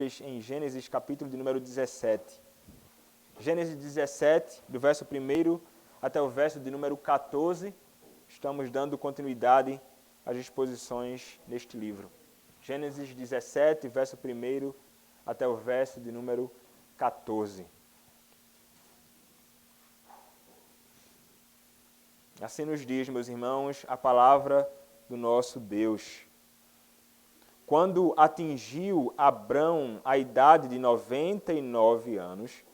em Gênesis capítulo de número 17. Gênesis 17, do verso 1 até o verso de número 14, estamos dando continuidade às exposições neste livro. Gênesis 17, verso 1 até o verso de número 14. Assim nos diz, meus irmãos, a palavra do nosso Deus. Quando atingiu Abrão a idade de 99 anos,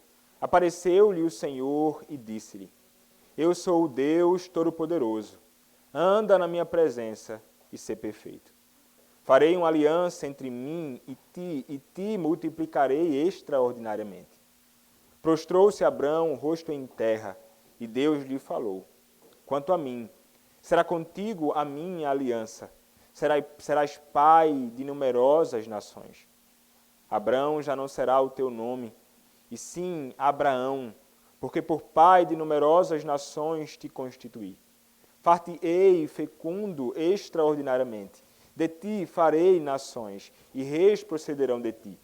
apareceu-lhe o Senhor e disse-lhe: Eu sou o Deus Todo-Poderoso. Anda na minha presença e sê perfeito. Farei uma aliança entre mim e ti multiplicarei extraordinariamente. Prostrou-se Abrão, rosto em terra, e Deus lhe falou: Quanto a mim, será contigo a minha aliança. Serás pai de numerosas nações. Abrão já não será o teu nome, e sim Abraão, porque por pai de numerosas nações te constituí. Far-te-ei fecundo extraordinariamente. De ti farei nações, e reis procederão de ti.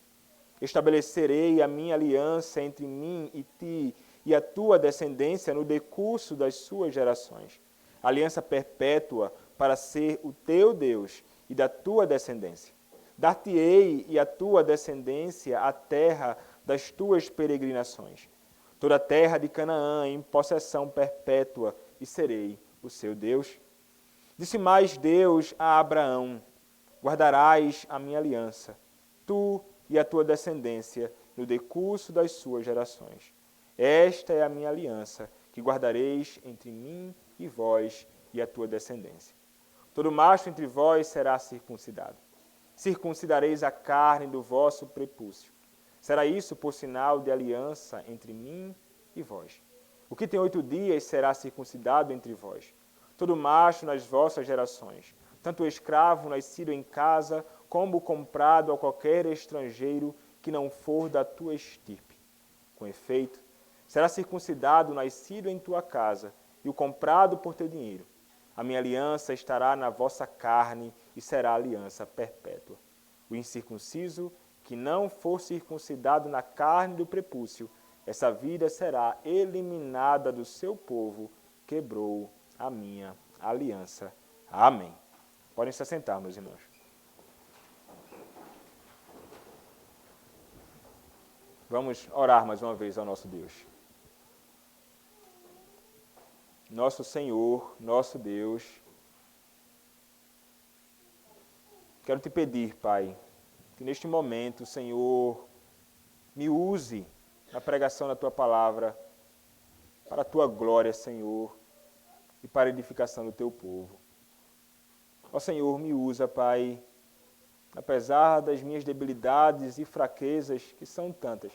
Estabelecerei a minha aliança entre mim e ti, e a tua descendência no decurso das suas gerações. Aliança perpétua para ser o teu Deus e da tua descendência. Dar-te-ei e a tua descendência a terra das tuas peregrinações, toda a terra de Canaã em possessão perpétua, e serei o seu Deus. Disse mais Deus a Abraão: Guardarás a minha aliança, tu e a tua descendência, no decurso das suas gerações. Esta é a minha aliança, que guardareis entre mim e vós e a tua descendência. Todo macho entre vós será circuncidado. Circuncidareis a carne do vosso prepúcio. Será isso por sinal de aliança entre mim e vós. O que tem 8 dias será circuncidado entre vós. Todo macho nas vossas gerações, tanto o escravo nascido em casa, como o comprado a qualquer estrangeiro que não for da tua estirpe. Com efeito, será circuncidado o nascido em tua casa e o comprado por teu dinheiro. A minha aliança estará na vossa carne e será aliança perpétua. O incircunciso que não for circuncidado na carne do prepúcio, essa vida será eliminada do seu povo, quebrou a minha aliança. Amém. Podem se assentar, meus irmãos. Vamos orar mais uma vez ao nosso Deus. Nosso Senhor, nosso Deus, quero te pedir, Pai, que neste momento o Senhor me use na pregação da Tua Palavra para a Tua glória, Senhor, e para a edificação do Teu povo. Ó Senhor, me usa, Pai, apesar das minhas debilidades e fraquezas, que são tantas,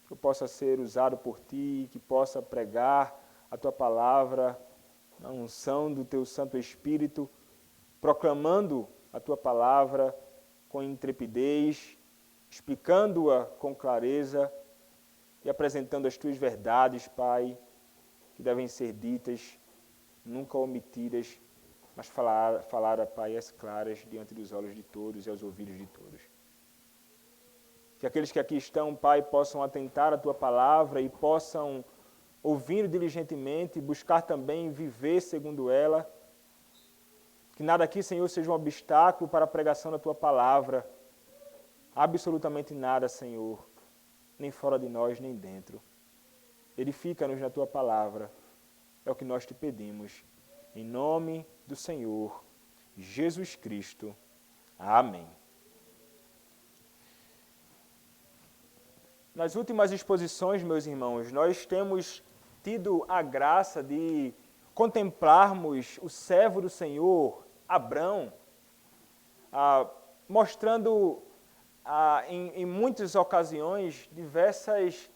que eu possa ser usado por Ti, que possa pregar a Tua Palavra, na unção do Teu Santo Espírito, proclamando a Tua Palavra com intrepidez, explicando-a com clareza e apresentando as Tuas verdades, Pai, que devem ser ditas, nunca omitidas, mas falar, Pai, as claras diante dos olhos de todos e aos ouvidos de todos. Que aqueles que aqui estão, Pai, possam atentar à Tua Palavra e possam ouvir diligentemente, buscar também viver segundo ela. Que nada aqui, Senhor, seja um obstáculo para a pregação da Tua Palavra. Absolutamente nada, Senhor, nem fora de nós, nem dentro. Edifica-nos na Tua Palavra. É o que nós te pedimos. Em nome do Senhor Jesus Cristo. Amém. Nas últimas exposições, meus irmãos, nós temos tido a graça de contemplarmos o servo do Senhor, Abrão, mostrando em muitas ocasiões diversas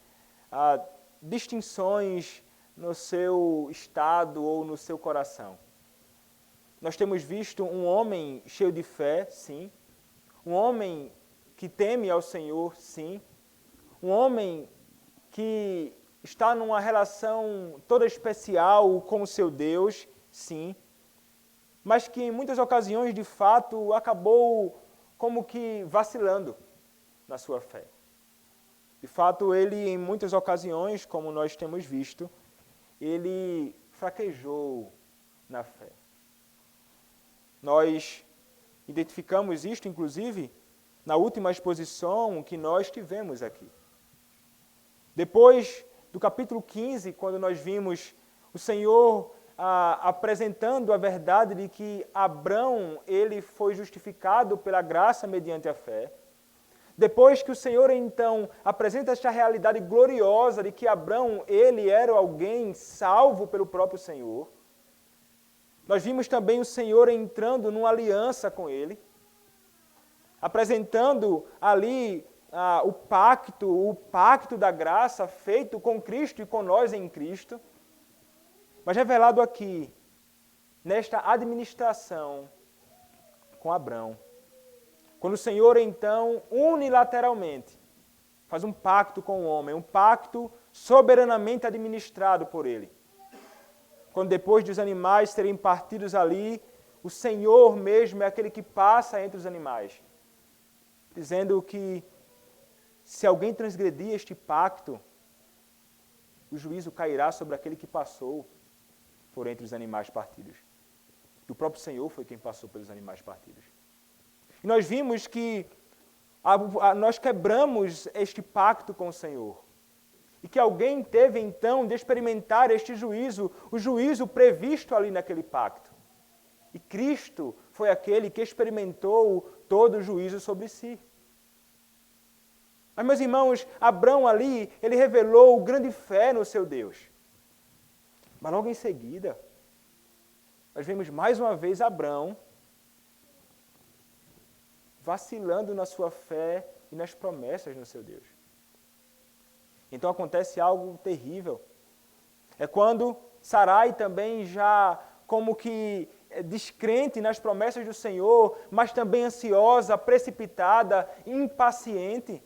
distinções no seu estado ou no seu coração. Nós temos visto um homem cheio de fé, sim, um homem que teme ao Senhor, sim, um homem que está numa relação toda especial com o seu Deus, sim, mas que em muitas ocasiões, de fato, acabou como que vacilando. na sua fé. De fato, ele, em muitas ocasiões, como nós temos visto, ele fraquejou na fé. Nós identificamos isto, inclusive, na última exposição que nós tivemos aqui. Depois do capítulo 15, quando nós vimos o Senhor apresentando a verdade de que Abrão ele foi justificado pela graça mediante a fé, depois que o Senhor, então, apresenta esta realidade gloriosa de que Abrão, ele era alguém salvo pelo próprio Senhor, nós vimos também o Senhor entrando numa aliança com ele, apresentando ali o pacto da graça feito com Cristo e com nós em Cristo, mas revelado aqui, nesta administração com Abrão. Quando o Senhor, então, unilateralmente, faz um pacto com o homem, um pacto soberanamente administrado por ele. Quando depois dos animais serem partidos ali, o Senhor mesmo é aquele que passa entre os animais, dizendo que se alguém transgredir este pacto, o juízo cairá sobre aquele que passou por entre os animais partidos. E o próprio Senhor foi quem passou pelos animais partidos. E nós vimos que nós quebramos este pacto com o Senhor. E que alguém teve então de experimentar este juízo, o juízo previsto ali naquele pacto. E Cristo foi aquele que experimentou todo o juízo sobre si. Mas, meus irmãos, Abrão ali, ele revelou grande fé no seu Deus. Mas logo em seguida, nós vemos mais uma vez Abrão vacilando na sua fé e nas promessas no seu Deus. Então acontece algo terrível. É quando Sarai também já como que descrente nas promessas do Senhor, mas também ansiosa, precipitada, impaciente.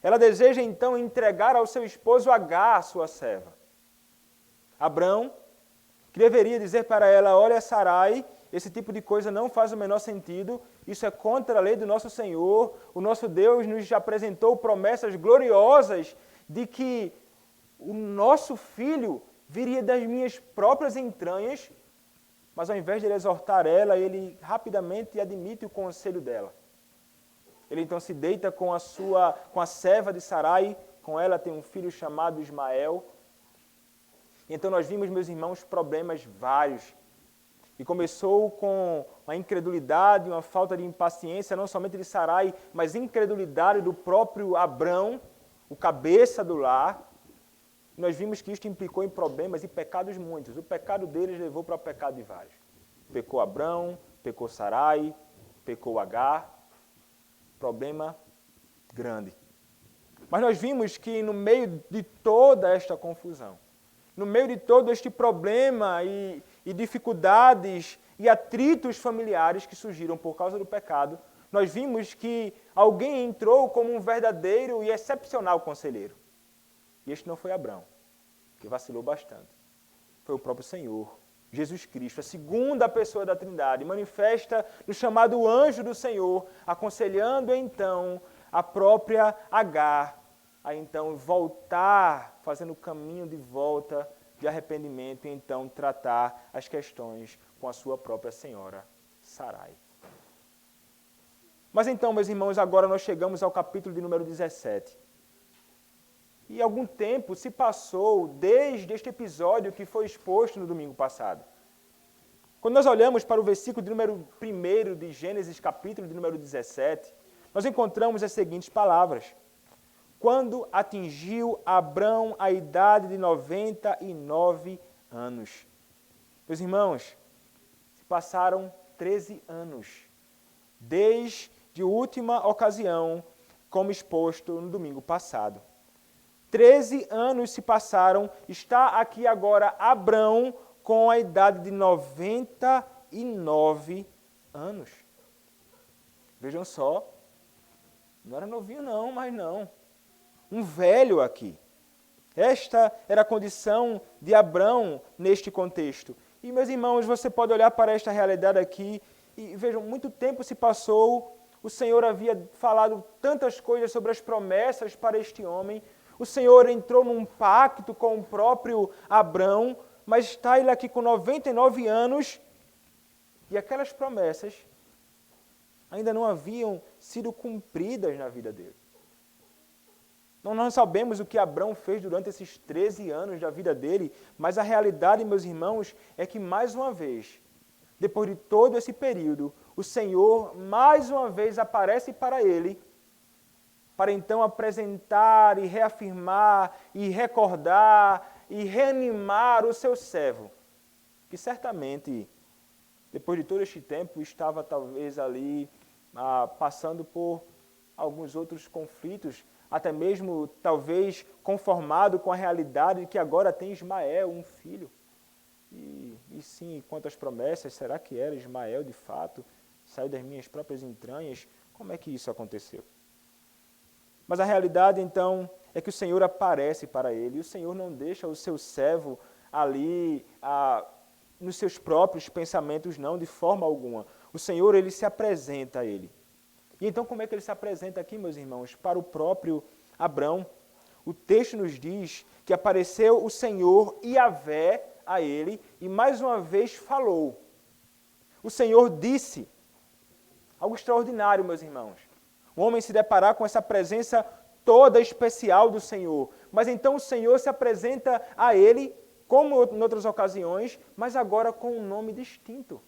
Ela deseja então entregar ao seu esposo Agar, sua serva. Abrão, que deveria dizer para ela, olha Sarai, esse tipo de coisa não faz o menor sentido, isso é contra a lei do nosso Senhor, o nosso Deus nos apresentou promessas gloriosas de que o nosso filho viria das minhas próprias entranhas, mas ao invés de ele exortar ela, ele rapidamente admite o conselho dela. Ele então se deita com a serva de Sarai, com ela tem um filho chamado Ismael. Então nós vimos, meus irmãos, problemas vários. E começou com uma incredulidade, uma falta de impaciência, não somente de Sarai, mas incredulidade do próprio Abrão, o cabeça do lar. E nós vimos que isto implicou em problemas e pecados muitos. O pecado deles levou para o pecado de vários. Pecou Abrão, pecou Sarai, pecou Agar. Problema grande. Mas nós vimos que no meio de toda esta confusão, no meio de todo este problema e dificuldades e atritos familiares que surgiram por causa do pecado, nós vimos que alguém entrou como um verdadeiro e excepcional conselheiro. E este não foi Abrão, que vacilou bastante. Foi o próprio Senhor, Jesus Cristo, a segunda pessoa da Trindade, manifesta no chamado anjo do Senhor, aconselhando então a própria Agar a então voltar, fazendo o caminho de volta de arrependimento e então tratar as questões com a sua própria senhora, Sarai. Mas então, meus irmãos, agora nós chegamos ao capítulo de número 17. E algum tempo se passou desde este episódio que foi exposto no domingo passado. Quando nós olhamos para o versículo de número 1 de Gênesis, capítulo de número 17, nós encontramos as seguintes palavras. Quando atingiu Abrão a idade de 99 anos. Meus irmãos, se passaram 13 anos, desde a última ocasião, como exposto no domingo passado. 13 anos se passaram, está aqui agora Abrão com a idade de 99 anos. Vejam só, não era novinho não, mas não. Um velho aqui. Esta era a condição de Abrão neste contexto. E, meus irmãos, você pode olhar para esta realidade aqui e vejam, muito tempo se passou, O Senhor havia falado tantas coisas sobre as promessas para este homem. O Senhor entrou num pacto com o próprio Abrão, mas está ele aqui com 99 anos e aquelas promessas ainda não haviam sido cumpridas na vida dele. Não, nós sabemos o que Abrão fez durante esses 13 anos da vida dele, mas a realidade, meus irmãos, é que mais uma vez, depois de todo esse período, o Senhor mais uma vez aparece para ele, para então apresentar e reafirmar e recordar e reanimar o seu servo, que certamente, depois de todo este tempo, estava talvez ali passando por alguns outros conflitos, até mesmo talvez conformado com a realidade de que agora tem Ismael, um filho. E sim, quantas promessas, será que era Ismael de fato? Saiu das minhas próprias entranhas? Como é que isso aconteceu? Mas a realidade então é que o Senhor aparece para ele, e o Senhor não deixa o seu servo ali nos seus próprios pensamentos, não, de forma alguma. O Senhor, ele se apresenta a ele. E então como é que ele se apresenta aqui, meus irmãos? Para o próprio Abrão. O texto nos diz que apareceu o Senhor Yahvé a ele e mais uma vez falou. O Senhor disse, algo extraordinário, meus irmãos. O homem se deparar com essa presença toda especial do Senhor. Mas então o Senhor se apresenta a ele, como em outras ocasiões, mas agora com um nome distinto.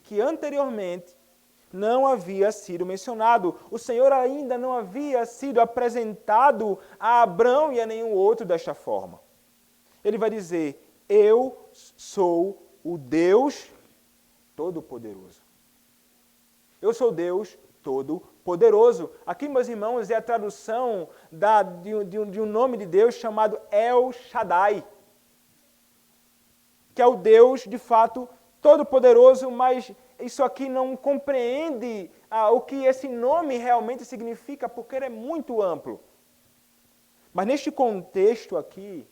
Que anteriormente não havia sido mencionado. O Senhor ainda não havia sido apresentado a Abrão e a nenhum outro desta forma. Ele vai dizer, eu sou o Deus Todo-Poderoso. Eu sou Deus Todo-Poderoso. Aqui, meus irmãos, é a tradução de um nome de Deus chamado El Shaddai, que é o Deus, de fato, Todo-Poderoso, mas isso aqui não compreende o que esse nome realmente significa, porque ele é muito amplo. Mas neste contexto aqui,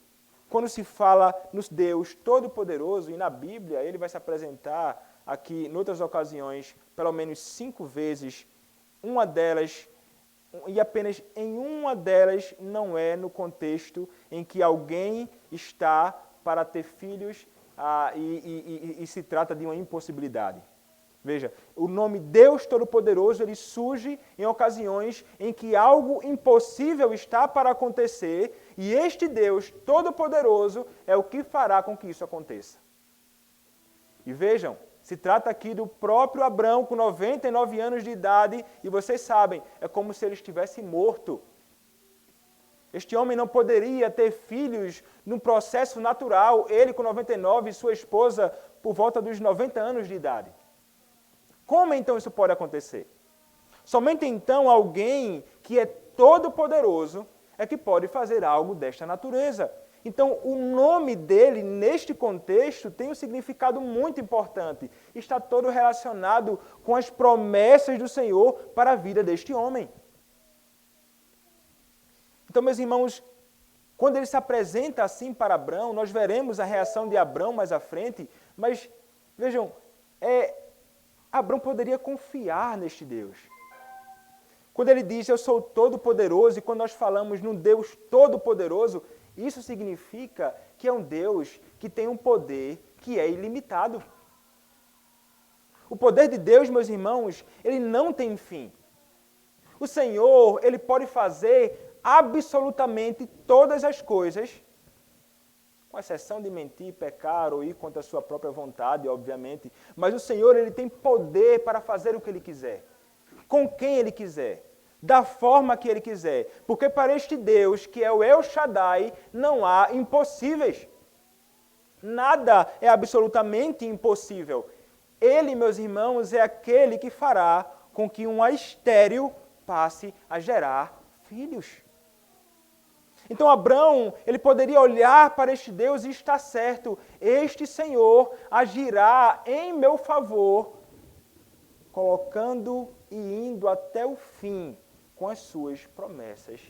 quando se fala no Deus Todo-Poderoso, e na Bíblia ele vai se apresentar aqui, em outras ocasiões, pelo menos 5 vezes, uma delas, e apenas em uma delas, não é no contexto em que alguém está para ter filhos e se trata de uma impossibilidade. Veja, o nome Deus Todo-Poderoso, ele surge em ocasiões em que algo impossível está para acontecer, e este Deus Todo-Poderoso é o que fará com que isso aconteça. E vejam, se trata aqui do próprio Abrão, com 99 anos de idade, e vocês sabem, é como se ele estivesse morto. Este homem não poderia ter filhos num processo natural, ele com 99 e sua esposa por volta dos 90 anos de idade. Como então isso pode acontecer? Somente então alguém que é todo-poderoso é que pode fazer algo desta natureza. Então o nome dele, neste contexto, tem um significado muito importante. Está todo relacionado com as promessas do Senhor para a vida deste homem. Então, meus irmãos, quando ele se apresenta assim para Abrão, nós veremos a reação de Abrão mais à frente, mas vejam, Abrão poderia confiar neste Deus. Quando ele diz, eu sou todo-poderoso, e quando nós falamos num Deus todo-poderoso, isso significa que é um Deus que tem um poder que é ilimitado. O poder de Deus, meus irmãos, ele não tem fim. O Senhor, ele pode fazer absolutamente todas as coisas, com exceção de mentir, pecar ou ir contra a sua própria vontade, obviamente. Mas o Senhor, ele tem poder para fazer o que ele quiser, com quem ele quiser, da forma que ele quiser. Porque para este Deus, que é o El Shaddai, não há impossíveis. Nada é absolutamente impossível. Ele, meus irmãos, é aquele que fará com que uma estéril passe a gerar filhos. Então Abrão, ele poderia olhar para este Deus e estar certo, este Senhor agirá em meu favor, colocando e indo até o fim com as suas promessas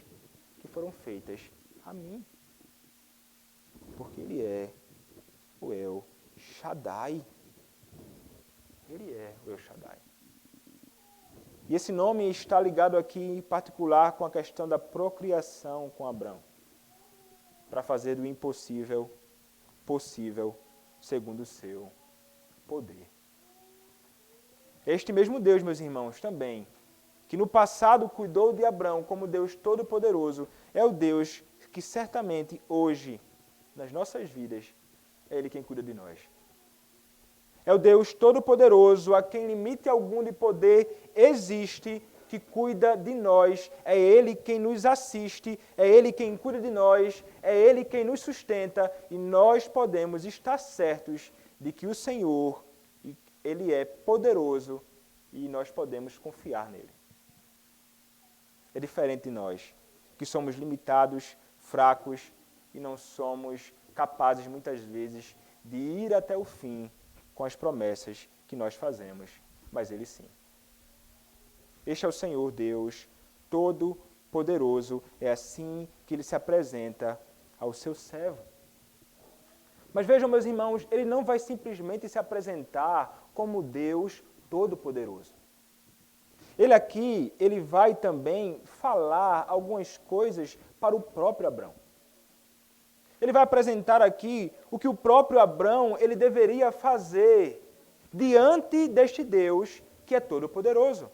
que foram feitas a mim. Porque ele é o El Shaddai. Ele é o El Shaddai. E esse nome está ligado aqui em particular com a questão da procriação com Abrão, para fazer do impossível possível segundo o seu poder. Este mesmo Deus, meus irmãos, também, que no passado cuidou de Abrão como Deus Todo-Poderoso, é o Deus que certamente hoje, nas nossas vidas, é Ele quem cuida de nós. É o Deus Todo-Poderoso, a quem limite algum de poder existe, que cuida de nós, é Ele quem nos assiste, é Ele quem cuida de nós, é Ele quem nos sustenta, e nós podemos estar certos de que o Senhor, Ele é poderoso e nós podemos confiar nele. É diferente de nós, que somos limitados, fracos e não somos capazes muitas vezes de ir até o fim com as promessas que nós fazemos, mas Ele sim. Este é o Senhor Deus Todo-Poderoso, é assim que Ele se apresenta ao seu servo. Mas vejam, meus irmãos, Ele não vai simplesmente se apresentar como Deus Todo-Poderoso. Ele vai também falar algumas coisas para o próprio Abrão. Ele vai apresentar aqui o que o próprio Abrão ele deveria fazer diante deste Deus que é Todo-Poderoso.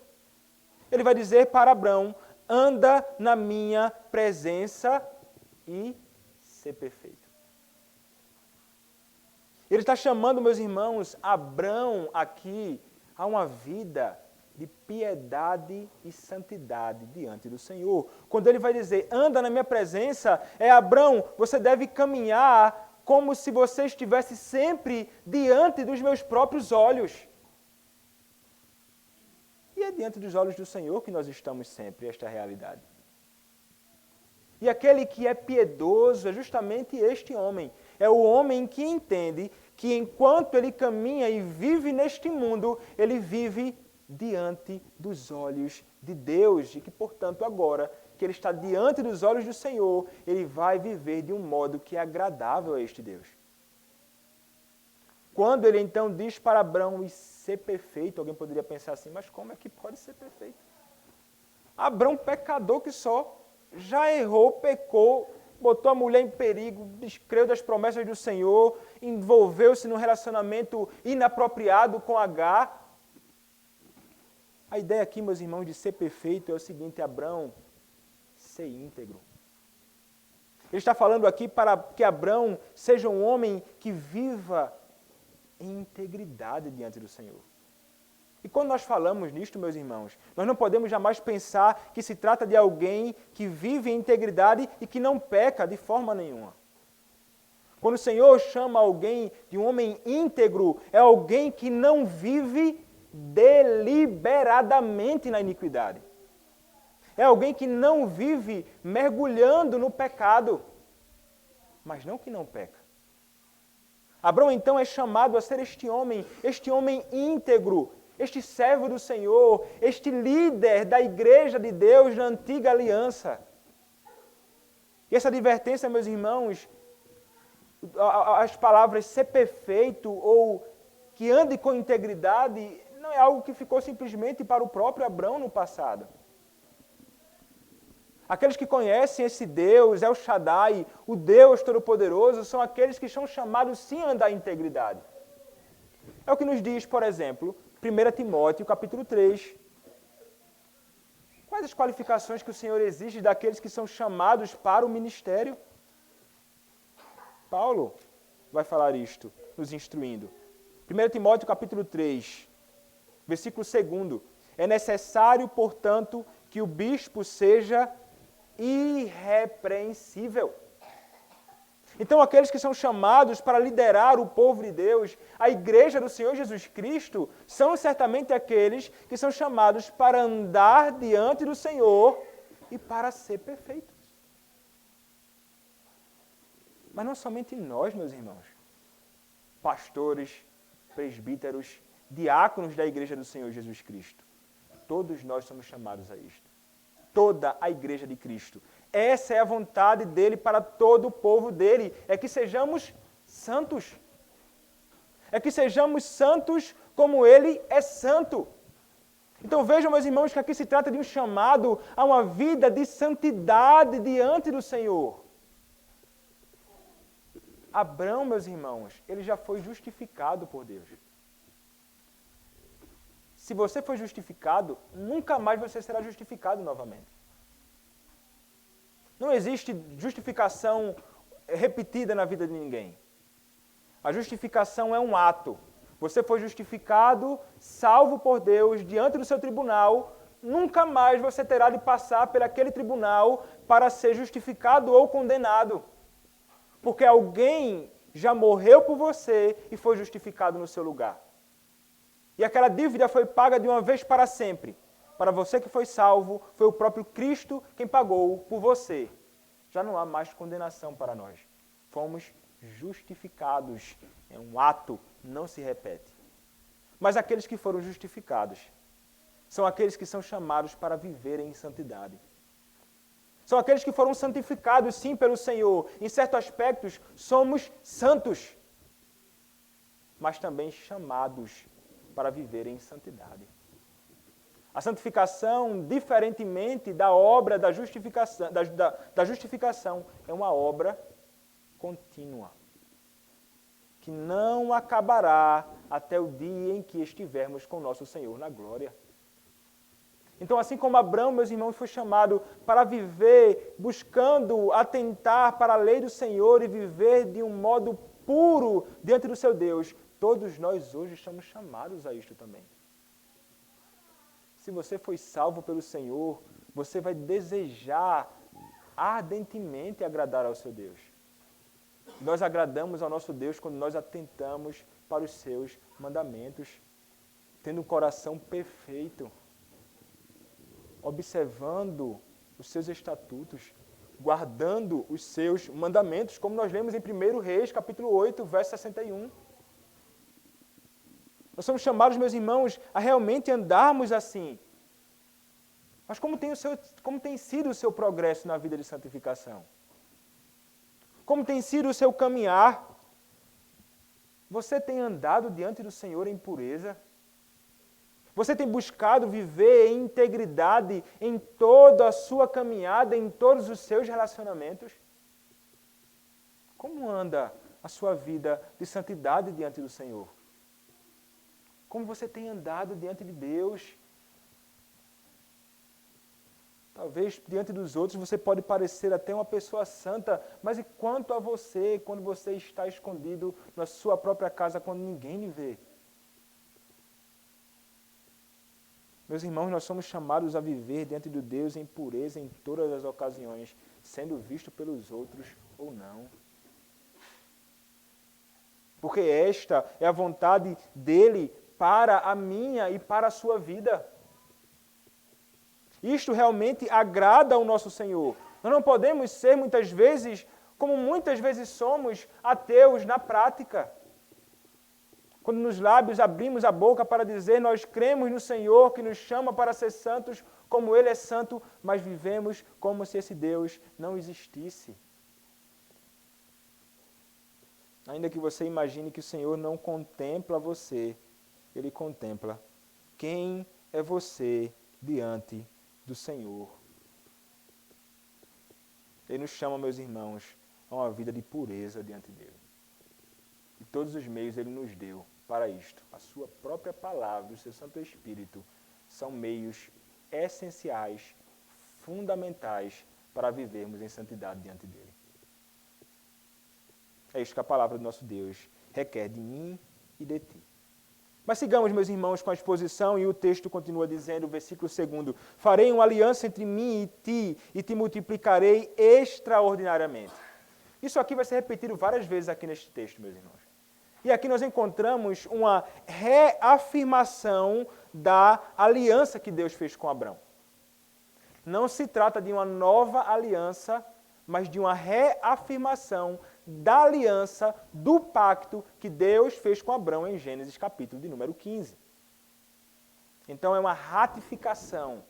Ele vai dizer para Abrão, anda na minha presença e ser perfeito. Ele está chamando, meus irmãos, Abrão aqui a uma vida de piedade e santidade diante do Senhor. Quando ele vai dizer, anda na minha presença, Abrão, você deve caminhar como se você estivesse sempre diante dos meus próprios olhos. E é diante dos olhos do Senhor que nós estamos sempre, esta realidade. E aquele que é piedoso é justamente este homem. É o homem que entende que enquanto ele caminha e vive neste mundo, ele vive diante dos olhos de Deus. E que, portanto, agora que ele está diante dos olhos do Senhor, ele vai viver de um modo que é agradável a este Deus. Quando ele então diz para Abrão, e ser perfeito, alguém poderia pensar assim, mas como é que pode ser perfeito? Abrão, pecador que só, já errou, pecou, botou a mulher em perigo, descreu das promessas do Senhor, envolveu-se num relacionamento inapropriado com Agar. A ideia aqui, meus irmãos, de ser perfeito é o seguinte, Abrão, ser íntegro. Ele está falando aqui para que Abrão seja um homem que viva em integridade diante do Senhor. E quando nós falamos nisto, meus irmãos, nós não podemos jamais pensar que se trata de alguém que vive em integridade e que não peca de forma nenhuma. Quando o Senhor chama alguém de um homem íntegro, é alguém que não vive deliberadamente na iniquidade. É alguém que não vive mergulhando no pecado, mas não que não peca. Abrão, então, é chamado a ser este homem íntegro, este servo do Senhor, este líder da igreja de Deus na antiga aliança. E essa advertência, meus irmãos, as palavras ser perfeito ou que ande com integridade, não é algo que ficou simplesmente para o próprio Abrão no passado. Aqueles que conhecem esse Deus, El Shaddai, o Deus Todo-Poderoso, são aqueles que são chamados sim a andar em integridade. É o que nos diz, por exemplo, 1 Timóteo, capítulo 3. Quais as qualificações que o Senhor exige daqueles que são chamados para o ministério? Paulo vai falar isto, nos instruindo. 1 Timóteo, capítulo 3, versículo 2. É necessário, portanto, que o bispo seja irrepreensível. Então, aqueles que são chamados para liderar o povo de Deus, a igreja do Senhor Jesus Cristo, são certamente aqueles que são chamados para andar diante do Senhor e para ser perfeitos. Mas não somente nós, meus irmãos, pastores, presbíteros, diáconos da igreja do Senhor Jesus Cristo, todos nós somos chamados a isto. Toda a igreja de Cristo. Essa é a vontade dele para todo o povo dele, é que sejamos santos. É que sejamos santos como ele é santo. Então vejam, meus irmãos, que aqui se trata de um chamado a uma vida de santidade diante do Senhor. Abrão, meus irmãos, ele já foi justificado por Deus. Se você foi justificado, nunca mais você será justificado novamente. Não existe justificação repetida na vida de ninguém. A justificação é um ato. Você foi justificado, salvo por Deus, diante do seu tribunal, nunca mais você terá de passar por aquele tribunal para ser justificado ou condenado. Porque alguém já morreu por você e foi justificado no seu lugar. E aquela dívida foi paga de uma vez para sempre. Para você que foi salvo, foi o próprio Cristo quem pagou por você. Já não há mais condenação para nós. Fomos justificados. É um ato, não se repete. Mas aqueles que foram justificados são aqueles que são chamados para viverem em santidade. São aqueles que foram santificados, sim, pelo Senhor. Em certos aspectos, somos santos, mas também chamados para viverem em santidade. A santificação, diferentemente da obra da justificação, é uma obra contínua, que não acabará até o dia em que estivermos com nosso Senhor na glória. Então, assim como Abrão, meus irmãos, foi chamado para viver buscando atentar para a lei do Senhor e viver de um modo puro diante do seu Deus, todos nós hoje estamos chamados a isto também. Se você foi salvo pelo Senhor, você vai desejar ardentemente agradar ao seu Deus. Nós agradamos ao nosso Deus quando nós atentamos para os seus mandamentos, tendo um coração perfeito, observando os seus estatutos, guardando os seus mandamentos, como nós lemos em 1 Reis, capítulo 8, verso 61. Nós somos chamados, meus irmãos, a realmente andarmos assim. Mas como tem sido o seu progresso na vida de santificação? Como tem sido o seu caminhar? Você tem andado diante do Senhor em pureza? Você tem buscado viver em integridade em toda a sua caminhada, em todos os seus relacionamentos? Como anda a sua vida de santidade diante do Senhor? Como você tem andado diante de Deus? Talvez diante dos outros você pode parecer até uma pessoa santa, mas e quanto a você, quando você está escondido na sua própria casa, quando ninguém lhe vê? Meus irmãos, nós somos chamados a viver diante de Deus em pureza em todas as ocasiões, sendo visto pelos outros ou não. Porque esta é a vontade dele para a minha e para a sua vida. Isto realmente agrada ao nosso Senhor. Nós não podemos ser muitas vezes, como muitas vezes somos, ateus na prática. Quando nos lábios abrimos a boca para dizer nós cremos no Senhor que nos chama para ser santos como Ele é santo, mas vivemos como se esse Deus não existisse. Ainda que você imagine que o Senhor não contempla você, Ele contempla quem é você diante do Senhor. Ele nos chama, meus irmãos, a uma vida de pureza diante dEle. E todos os meios Ele nos deu para isto. A sua própria palavra, o seu Santo Espírito, são meios essenciais, fundamentais para vivermos em santidade diante dEle. É isto que a palavra do nosso Deus requer de mim e de ti. Mas sigamos, meus irmãos, com a exposição, e o texto continua dizendo, versículo 2, farei uma aliança entre mim e te multiplicarei extraordinariamente. Isso aqui vai ser repetido várias vezes aqui neste texto, meus irmãos. E aqui nós encontramos uma reafirmação da aliança que Deus fez com Abrão. Não se trata de uma nova aliança, mas de uma reafirmação da aliança, do pacto que Deus fez com Abrão em Gênesis capítulo de número 15. Então é uma ratificação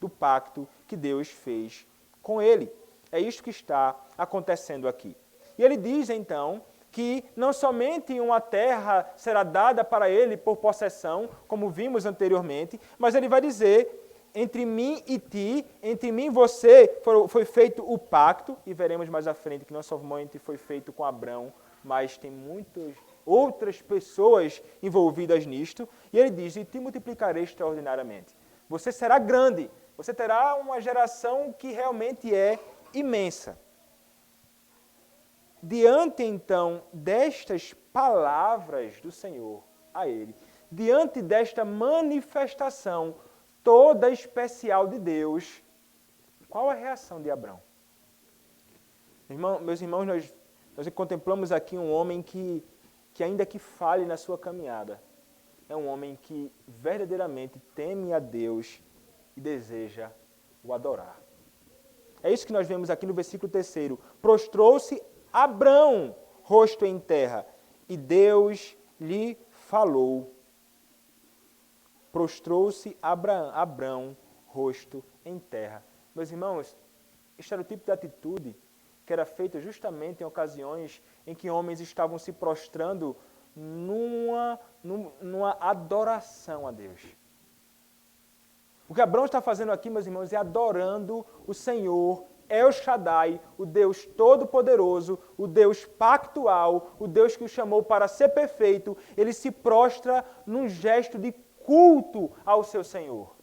do pacto que Deus fez com ele. É isto que está acontecendo aqui. E ele diz então que não somente uma terra será dada para ele por possessão, como vimos anteriormente, mas ele vai dizer, entre mim e ti, entre mim e você, foi feito o pacto, e veremos mais à frente que não somente foi feito com Abrão, mas tem muitas outras pessoas envolvidas nisto, e ele diz, e te multiplicarei extraordinariamente. Você será grande, você terá uma geração que realmente é imensa. Diante, então, destas palavras do Senhor a ele, diante desta manifestação toda especial de Deus, qual a reação de Abrão? Meus irmãos, nós contemplamos aqui um homem que ainda que falhe na sua caminhada, é um homem que verdadeiramente teme a Deus e deseja o adorar. É isso que nós vemos aqui no versículo 3. Prostrou-se Abrão, rosto em terra, e Deus lhe falou. Prostrou-se Abrão, rosto em terra. Meus irmãos, este era o tipo de atitude que era feita justamente em ocasiões em que homens estavam se prostrando numa adoração a Deus. O que Abrão está fazendo aqui, meus irmãos, é adorando o Senhor, El Shaddai, o Deus Todo-Poderoso, o Deus pactual, o Deus que o chamou para ser perfeito. Ele se prostra num gesto de culto ao seu Senhor.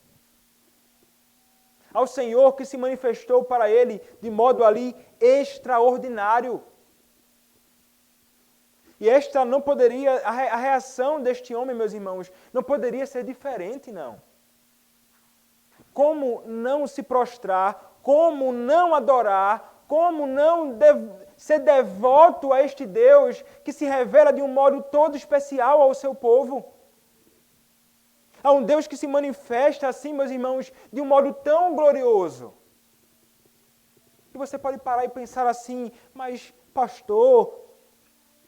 Ao Senhor que se manifestou para ele de modo ali extraordinário. E esta não poderia, a reação deste homem, meus irmãos, não poderia ser diferente, não. Como não se prostrar, como não adorar, como não ser devoto a este Deus que se revela de um modo todo especial ao seu povo? Há um Deus que se manifesta assim, meus irmãos, de um modo tão glorioso. E você pode parar e pensar assim, mas pastor,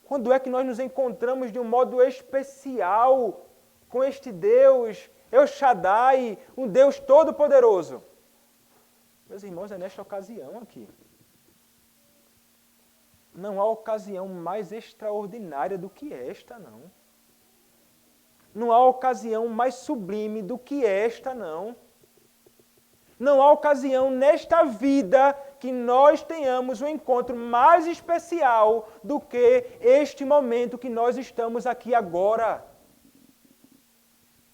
quando é que nós nos encontramos de um modo especial com este Deus, El Shaddai, um Deus todo-poderoso? Meus irmãos, é nesta ocasião aqui. Não há ocasião mais extraordinária do que esta, não. Não há ocasião mais sublime do que esta, não. Não há ocasião nesta vida que nós tenhamos um encontro mais especial do que este momento que nós estamos aqui agora.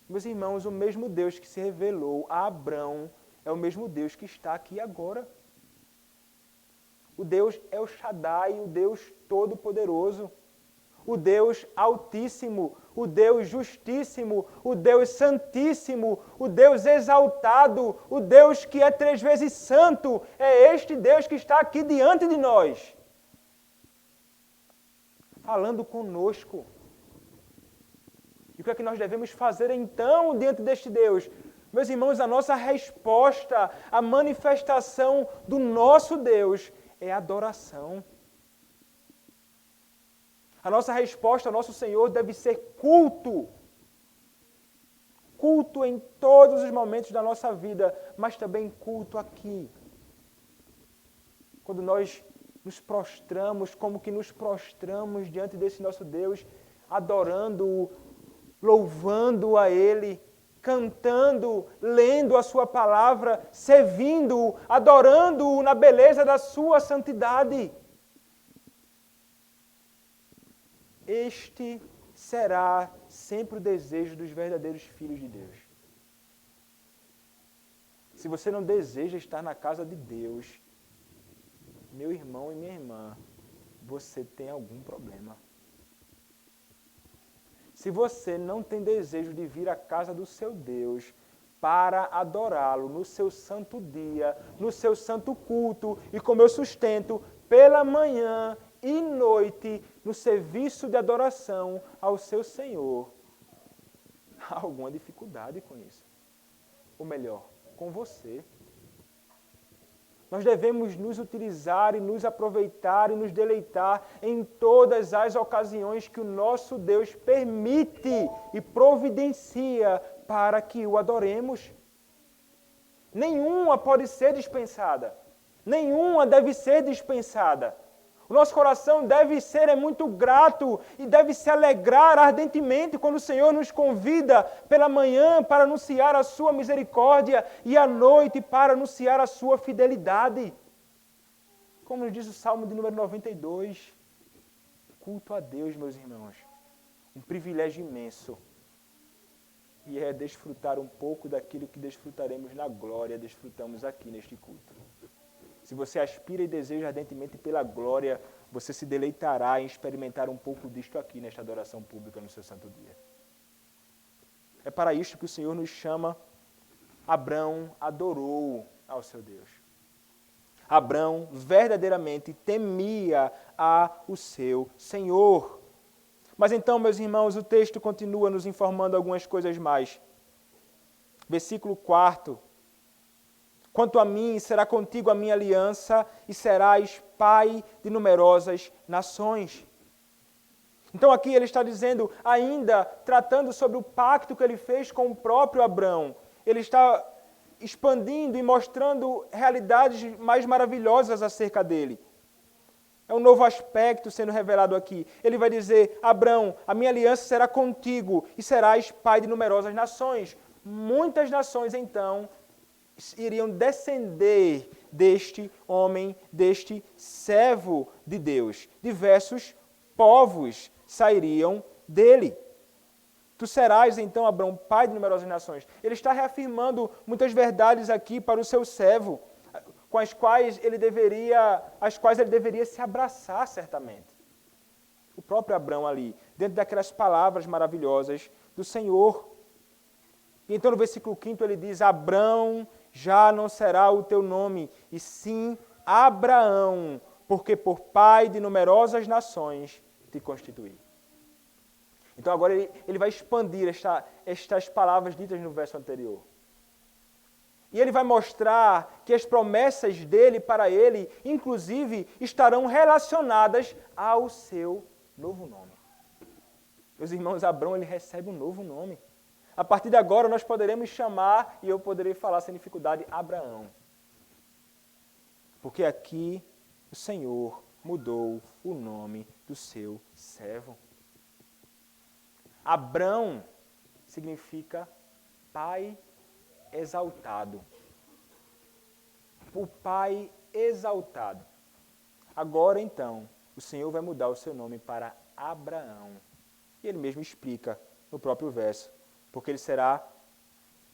Meus irmãos, o mesmo Deus que se revelou a Abrão é o mesmo Deus que está aqui agora. O Deus El Shaddai, o Deus Todo-Poderoso, o Deus Altíssimo, o Deus Justíssimo, o Deus Santíssimo, o Deus Exaltado, o Deus que é 3 vezes santo, é este Deus que está aqui diante de nós, falando conosco. E o que é que nós devemos fazer então diante deste Deus? Meus irmãos, a nossa resposta, a manifestação do nosso Deus é adoração. A nossa resposta ao nosso Senhor deve ser culto. Culto em todos os momentos da nossa vida, mas também culto aqui. Quando nós nos prostramos, como que nos prostramos diante desse nosso Deus, adorando-o, louvando a Ele, cantando, lendo a Sua palavra, servindo-o, adorando-o na beleza da Sua santidade. Este será sempre o desejo dos verdadeiros filhos de Deus. Se você não deseja estar na casa de Deus, meu irmão e minha irmã, você tem algum problema. Se você não tem desejo de vir à casa do seu Deus para adorá-lo no seu santo dia, no seu santo culto e com meu sustento pela manhã e noite no serviço de adoração ao seu Senhor, há alguma dificuldade com isso. Ou melhor, com você. Nós devemos nos utilizar e nos aproveitar e nos deleitar em todas as ocasiões que o nosso Deus permite e providencia para que o adoremos. Nenhuma pode ser dispensada. Nenhuma deve ser dispensada. O nosso coração deve ser muito grato e deve se alegrar ardentemente quando o Senhor nos convida pela manhã para anunciar a sua misericórdia e à noite para anunciar a sua fidelidade. Como nos diz o Salmo de número 92, culto a Deus, meus irmãos, um privilégio imenso. E é desfrutar um pouco daquilo que desfrutaremos na glória, desfrutamos aqui neste culto. Se você aspira e deseja ardentemente pela glória, você se deleitará em experimentar um pouco disto aqui nesta adoração pública no seu santo dia. É para isto que o Senhor nos chama. Abrão adorou ao seu Deus. Abrão verdadeiramente temia o seu Senhor. Mas então, meus irmãos, o texto continua nos informando algumas coisas mais. Versículo 4. Quanto a mim, será contigo a minha aliança e serás pai de numerosas nações. Então aqui ele está dizendo, ainda tratando sobre o pacto que ele fez com o próprio Abrão. Ele está expandindo e mostrando realidades mais maravilhosas acerca dele. É um novo aspecto sendo revelado aqui. Ele vai dizer, Abrão, a minha aliança será contigo e serás pai de numerosas nações. Muitas nações, então, iriam descender deste homem, deste servo de Deus. Diversos povos sairiam dele. Tu serás, então, Abrão, pai de numerosas nações. Ele está reafirmando muitas verdades aqui para o seu servo, com as quais ele deveria se abraçar, certamente. O próprio Abrão ali, dentro daquelas palavras maravilhosas do Senhor. E então no versículo 5 ele diz, Abrão já não será o teu nome, e sim Abraão, porque por pai de numerosas nações te constituí. Então agora ele vai expandir estas palavras ditas no verso anterior. E ele vai mostrar que as promessas dele para ele, inclusive, estarão relacionadas ao seu novo nome. Meus irmãos, Abrão ele recebe um novo nome. A partir de agora nós poderemos chamar, e eu poderei falar sem dificuldade, Abraão. Porque aqui o Senhor mudou o nome do seu servo. Abrão significa pai exaltado. O pai exaltado. Agora então, o Senhor vai mudar o seu nome para Abraão. E ele mesmo explica no próprio verso. Porque ele será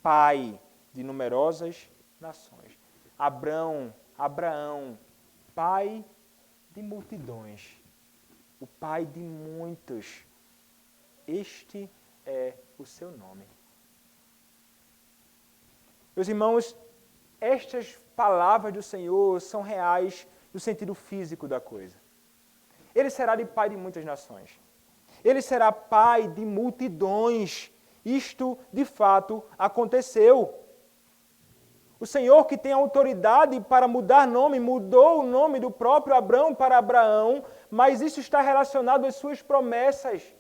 pai de numerosas nações. Abraão, pai de multidões. O pai de muitos. Este é o seu nome. Meus irmãos, estas palavras do Senhor são reais no sentido físico da coisa. Ele será de pai de muitas nações. Ele será pai de multidões. Isto, de fato, aconteceu. O Senhor, que tem autoridade para mudar nome, mudou o nome do próprio Abrão para Abraão, mas isso está relacionado às suas promessas.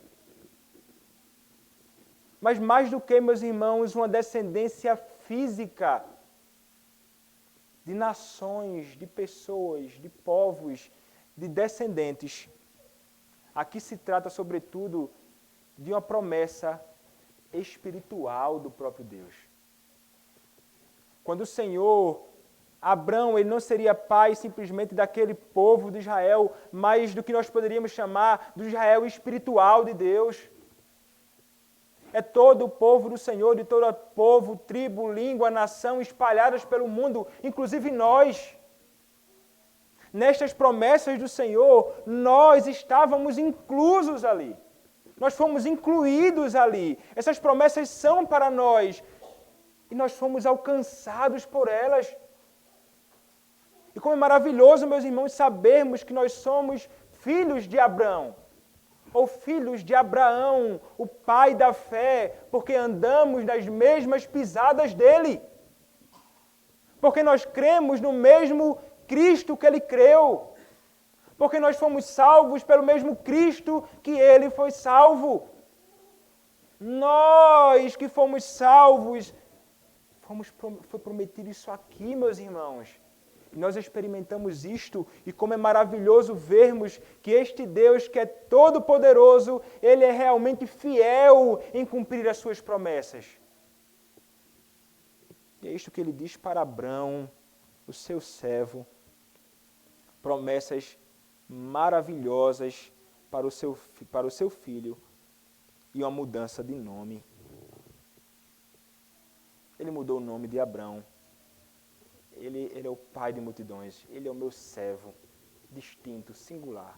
Mas mais do que, meus irmãos, uma descendência física de nações, de pessoas, de povos, de descendentes. Aqui se trata, sobretudo, de uma promessa espiritual do próprio Deus. Quando o Senhor, Abrão, ele não seria pai simplesmente daquele povo de Israel, mas do que nós poderíamos chamar do Israel espiritual de Deus. É todo o povo do Senhor, de todo povo, tribo, língua, nação, espalhadas pelo mundo, inclusive nós. Nestas promessas do Senhor, nós estávamos inclusos ali. Nós fomos incluídos ali. Essas promessas são para nós. E nós fomos alcançados por elas. E como é maravilhoso, meus irmãos, sabermos que nós somos filhos de Abrão. Ou filhos de Abraão, o pai da fé, porque andamos nas mesmas pisadas dele. Porque nós cremos no mesmo Cristo que ele creu. Porque nós fomos salvos pelo mesmo Cristo que ele foi salvo. Nós que fomos salvos, foi prometido isso aqui, meus irmãos. Nós experimentamos isto e como é maravilhoso vermos que este Deus que é todo-poderoso, Ele é realmente fiel em cumprir as suas promessas. E é isto que Ele diz para Abrão, o seu servo, promessas maravilhosas para o seu filho e uma mudança de nome. Ele mudou o nome de Abrão. Ele é o pai de multidões. Ele é o meu servo, distinto, singular.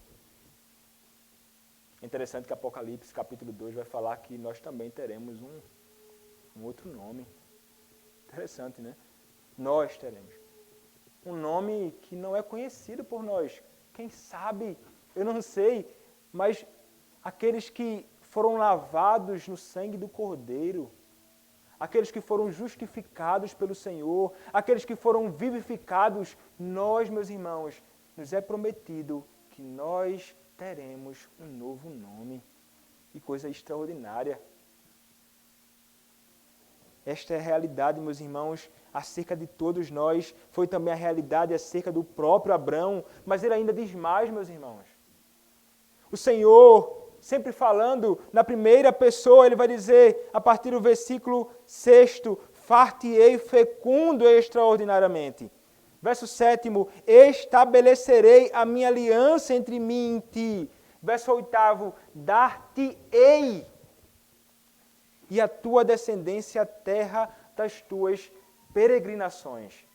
É interessante que Apocalipse, capítulo 2, vai falar que nós também teremos um outro nome. Interessante, né? Nós teremos. Um nome que não é conhecido por nós. Quem sabe, eu não sei, mas aqueles que foram lavados no sangue do Cordeiro, aqueles que foram justificados pelo Senhor, aqueles que foram vivificados, nós, meus irmãos, nos é prometido que nós teremos um novo nome. Que coisa extraordinária. Esta é a realidade, meus irmãos, acerca de todos nós. Foi também a realidade acerca do próprio Abrão, mas ele ainda diz mais, meus irmãos. O Senhor, sempre falando na primeira pessoa, ele vai dizer, a partir do versículo 6, far-te-ei fecundo extraordinariamente. Verso 7, estabelecerei a minha aliança entre mim e ti. Verso 8, dar-te-ei e a tua descendência a terra das tuas peregrinações.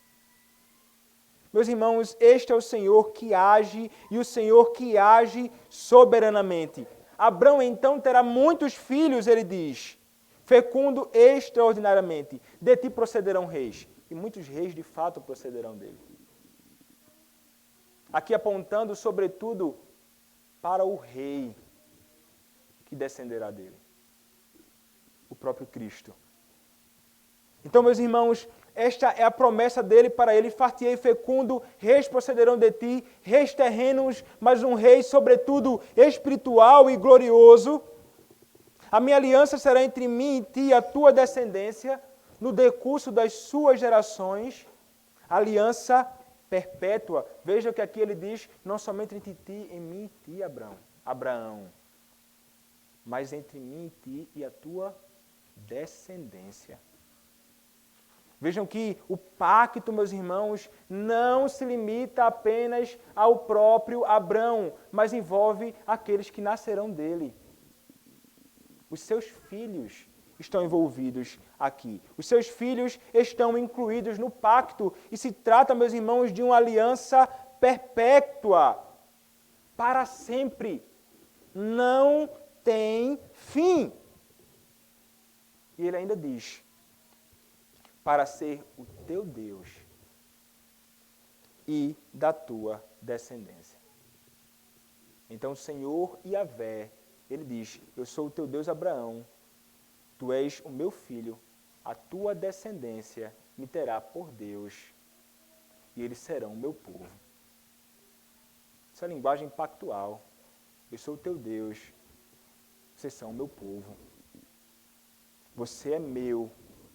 Meus irmãos, este é o Senhor que age e o Senhor que age soberanamente. Abrão então terá muitos filhos, ele diz, fecundo extraordinariamente. De ti procederão reis. E muitos reis de fato procederão dele. Aqui apontando sobretudo para o rei que descenderá dele. O próprio Cristo. Então, meus irmãos, esta é a promessa dele para ele, far-te-ei fecundo, reis procederão de ti, reis terrenos, mas um rei, sobretudo, espiritual e glorioso. A minha aliança será entre mim e ti e a tua descendência, no decurso das suas gerações, aliança perpétua. Veja que aqui ele diz, não somente entre ti, em mim e ti, Abraão, mas entre mim e ti e a tua descendência. Vejam que o pacto, meus irmãos, não se limita apenas ao próprio Abrão, mas envolve aqueles que nascerão dele. Os seus filhos estão envolvidos aqui. Os seus filhos estão incluídos no pacto e se trata, meus irmãos, de uma aliança perpétua, para sempre. Não tem fim. E ele ainda diz, para ser o teu Deus e da tua descendência. Então o Senhor Yahvé, ele diz, eu sou o teu Deus Abraão, tu és o meu filho, a tua descendência me terá por Deus e eles serão o meu povo. Essa é a linguagem pactual. Eu sou o teu Deus, vocês são o meu povo. Você é meu,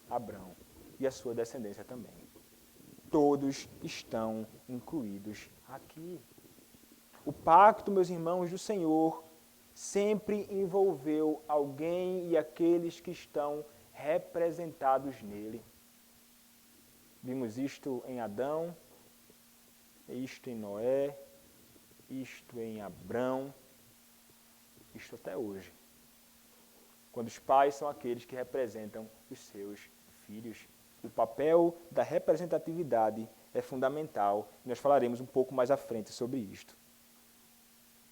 Abrão, e a sua descendência também. Todos estão incluídos aqui. O pacto, meus irmãos, do Senhor sempre envolveu alguém e aqueles que estão representados nele. Vimos isto em Adão, isto em Noé, isto em Abrão, isto até hoje. Quando os pais são aqueles que representam os seus filhos. O papel da representatividade é fundamental. Nós falaremos um pouco mais à frente sobre isto.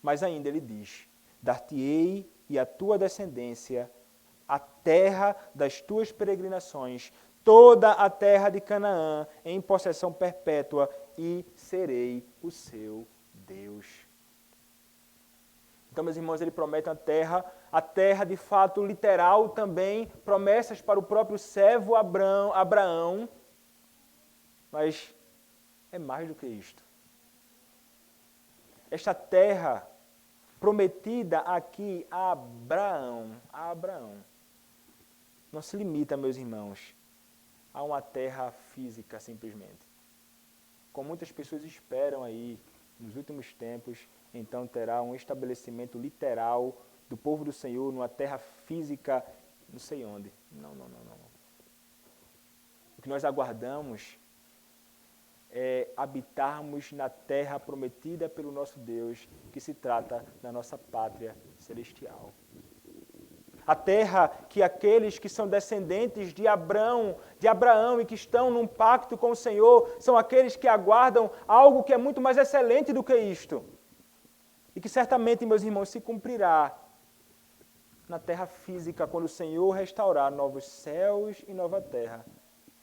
Mas ainda ele diz, dar-te-ei e a tua descendência a terra das tuas peregrinações, toda a terra de Canaã em possessão perpétua e serei o seu Deus. Então, meus irmãos, ele promete a terra de fato literal também, promessas para o próprio servo Abraão, mas é mais do que isto. Esta terra prometida aqui a Abraão, não se limita, meus irmãos, a uma terra física simplesmente. como muitas pessoas esperam aí, nos últimos tempos, então terá um estabelecimento literal do povo do Senhor numa terra física, não sei onde. Não. O que nós aguardamos é habitarmos na terra prometida pelo nosso Deus, que se trata da nossa pátria celestial. A terra que aqueles que são descendentes de Abraão e que estão num pacto com o Senhor, são aqueles que aguardam algo que é muito mais excelente do que isto. E que certamente, meus irmãos, se cumprirá na terra física, quando o Senhor restaurar novos céus e nova terra,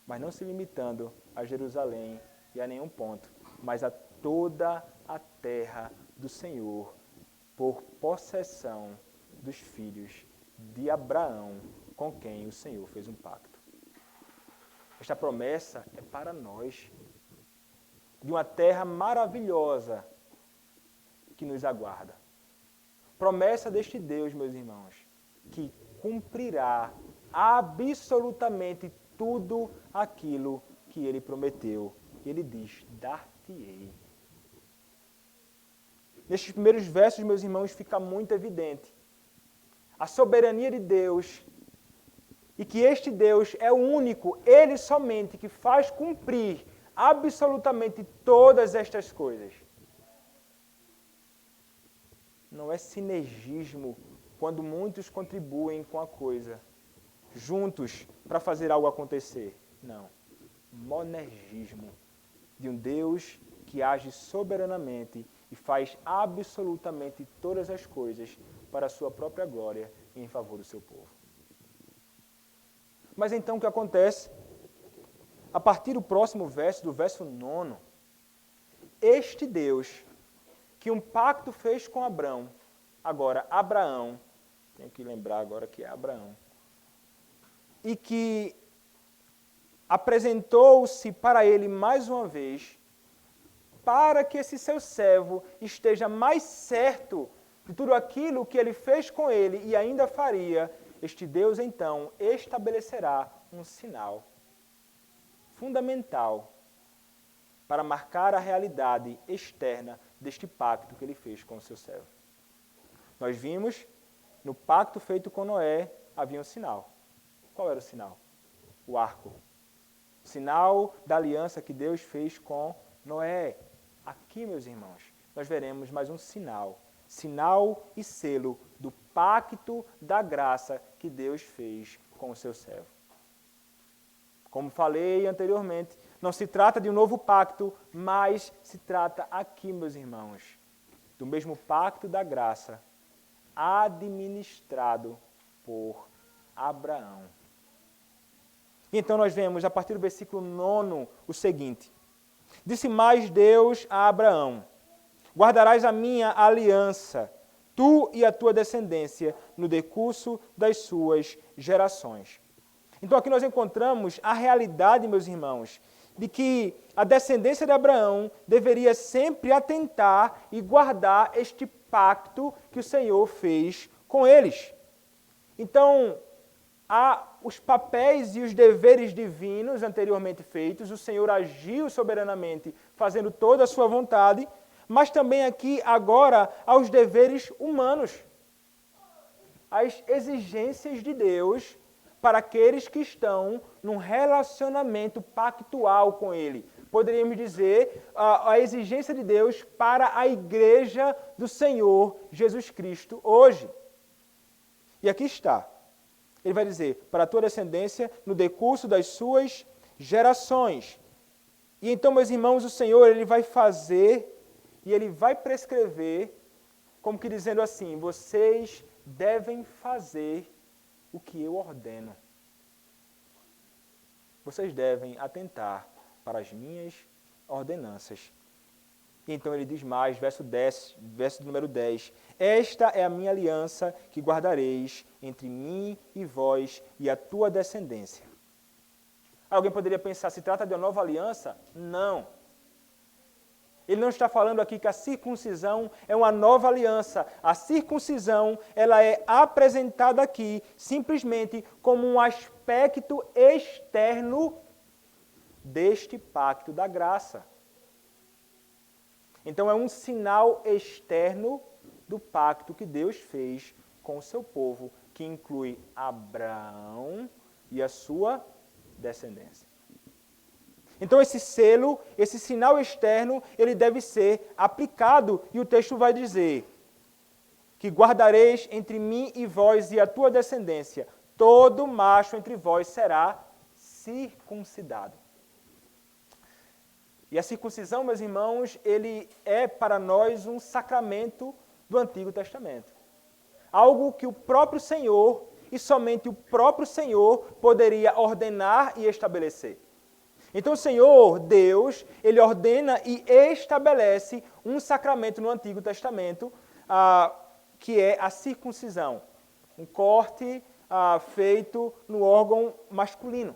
mas não se limitando a Jerusalém e a nenhum ponto, mas a toda a terra do Senhor, por possessão dos filhos de Abraão, com quem o Senhor fez um pacto. Esta promessa é para nós, de uma terra maravilhosa que nos aguarda. Promessa deste Deus, meus irmãos, que cumprirá absolutamente tudo aquilo que Ele prometeu. Ele diz, dar-te-ei. Nestes primeiros versos, meus irmãos, fica muito evidente a soberania de Deus e que este Deus é o único, Ele somente, que faz cumprir absolutamente todas estas coisas. Não é sinergismo quando muitos contribuem com a coisa, juntos, para fazer algo acontecer. Não. Monergismo de um Deus que age soberanamente e faz absolutamente todas as coisas para a sua própria glória e em favor do seu povo. Mas então o que acontece? A partir do próximo verso, do verso 9, este Deus que um pacto fez com Abraão, agora Abraão, tenho que lembrar agora que é Abraão, e que apresentou-se para ele mais uma vez, para que esse seu servo esteja mais certo de tudo aquilo que ele fez com ele e ainda faria, este Deus então estabelecerá um sinal fundamental para marcar a realidade externa deste pacto que ele fez com o seu servo. Nós vimos, no pacto feito com Noé, havia um sinal. Qual era o sinal? O arco. O sinal da aliança que Deus fez com Noé. Aqui, meus irmãos, nós veremos mais um sinal. Sinal e selo do pacto da graça que Deus fez com o seu servo. Como falei anteriormente, não se trata de um novo pacto, mas se trata aqui, meus irmãos, do mesmo pacto da graça administrado por Abraão. Então nós vemos, a partir do versículo 9, o seguinte: disse mais Deus a Abraão: guardarás a minha aliança, tu e a tua descendência, no decurso das suas gerações. Então aqui nós encontramos a realidade, meus irmãos, de que a descendência de Abraão deveria sempre atentar e guardar este pacto que o Senhor fez com eles. Então, há os papéis e os deveres divinos anteriormente feitos, o Senhor agiu soberanamente, fazendo toda a sua vontade, mas também aqui, agora, aos deveres humanos, as exigências de Deus para aqueles que estão num relacionamento pactual com Ele. Poderíamos dizer a exigência de Deus para a igreja do Senhor Jesus Cristo hoje. E aqui está. Ele vai dizer, para a tua descendência, no decurso das suas gerações. E então, meus irmãos, o Senhor, Ele vai fazer e Ele vai prescrever, como que dizendo assim, vocês devem fazer o que eu ordeno. Vocês devem atentar para as minhas ordenanças. E então ele diz mais, verso número 10. Esta é a minha aliança que guardareis entre mim e vós e a tua descendência. Alguém poderia pensar, se trata de uma nova aliança? Não. Ele não está falando aqui que a circuncisão é uma nova aliança. A circuncisão, ela é apresentada aqui simplesmente como um aspecto externo deste pacto da graça. Então é um sinal externo do pacto que Deus fez com o seu povo, que inclui Abraão e a sua descendência. Então esse selo, esse sinal externo, ele deve ser aplicado, e o texto vai dizer que guardareis entre mim e vós e a tua descendência, todo macho entre vós será circuncidado. E a circuncisão, meus irmãos, ele é para nós um sacramento do Antigo Testamento. Algo que o próprio Senhor, e somente o próprio Senhor, poderia ordenar e estabelecer. Então o Senhor, Deus, ele ordena e estabelece um sacramento no Antigo Testamento, que é a circuncisão. Um corte feito no órgão masculino,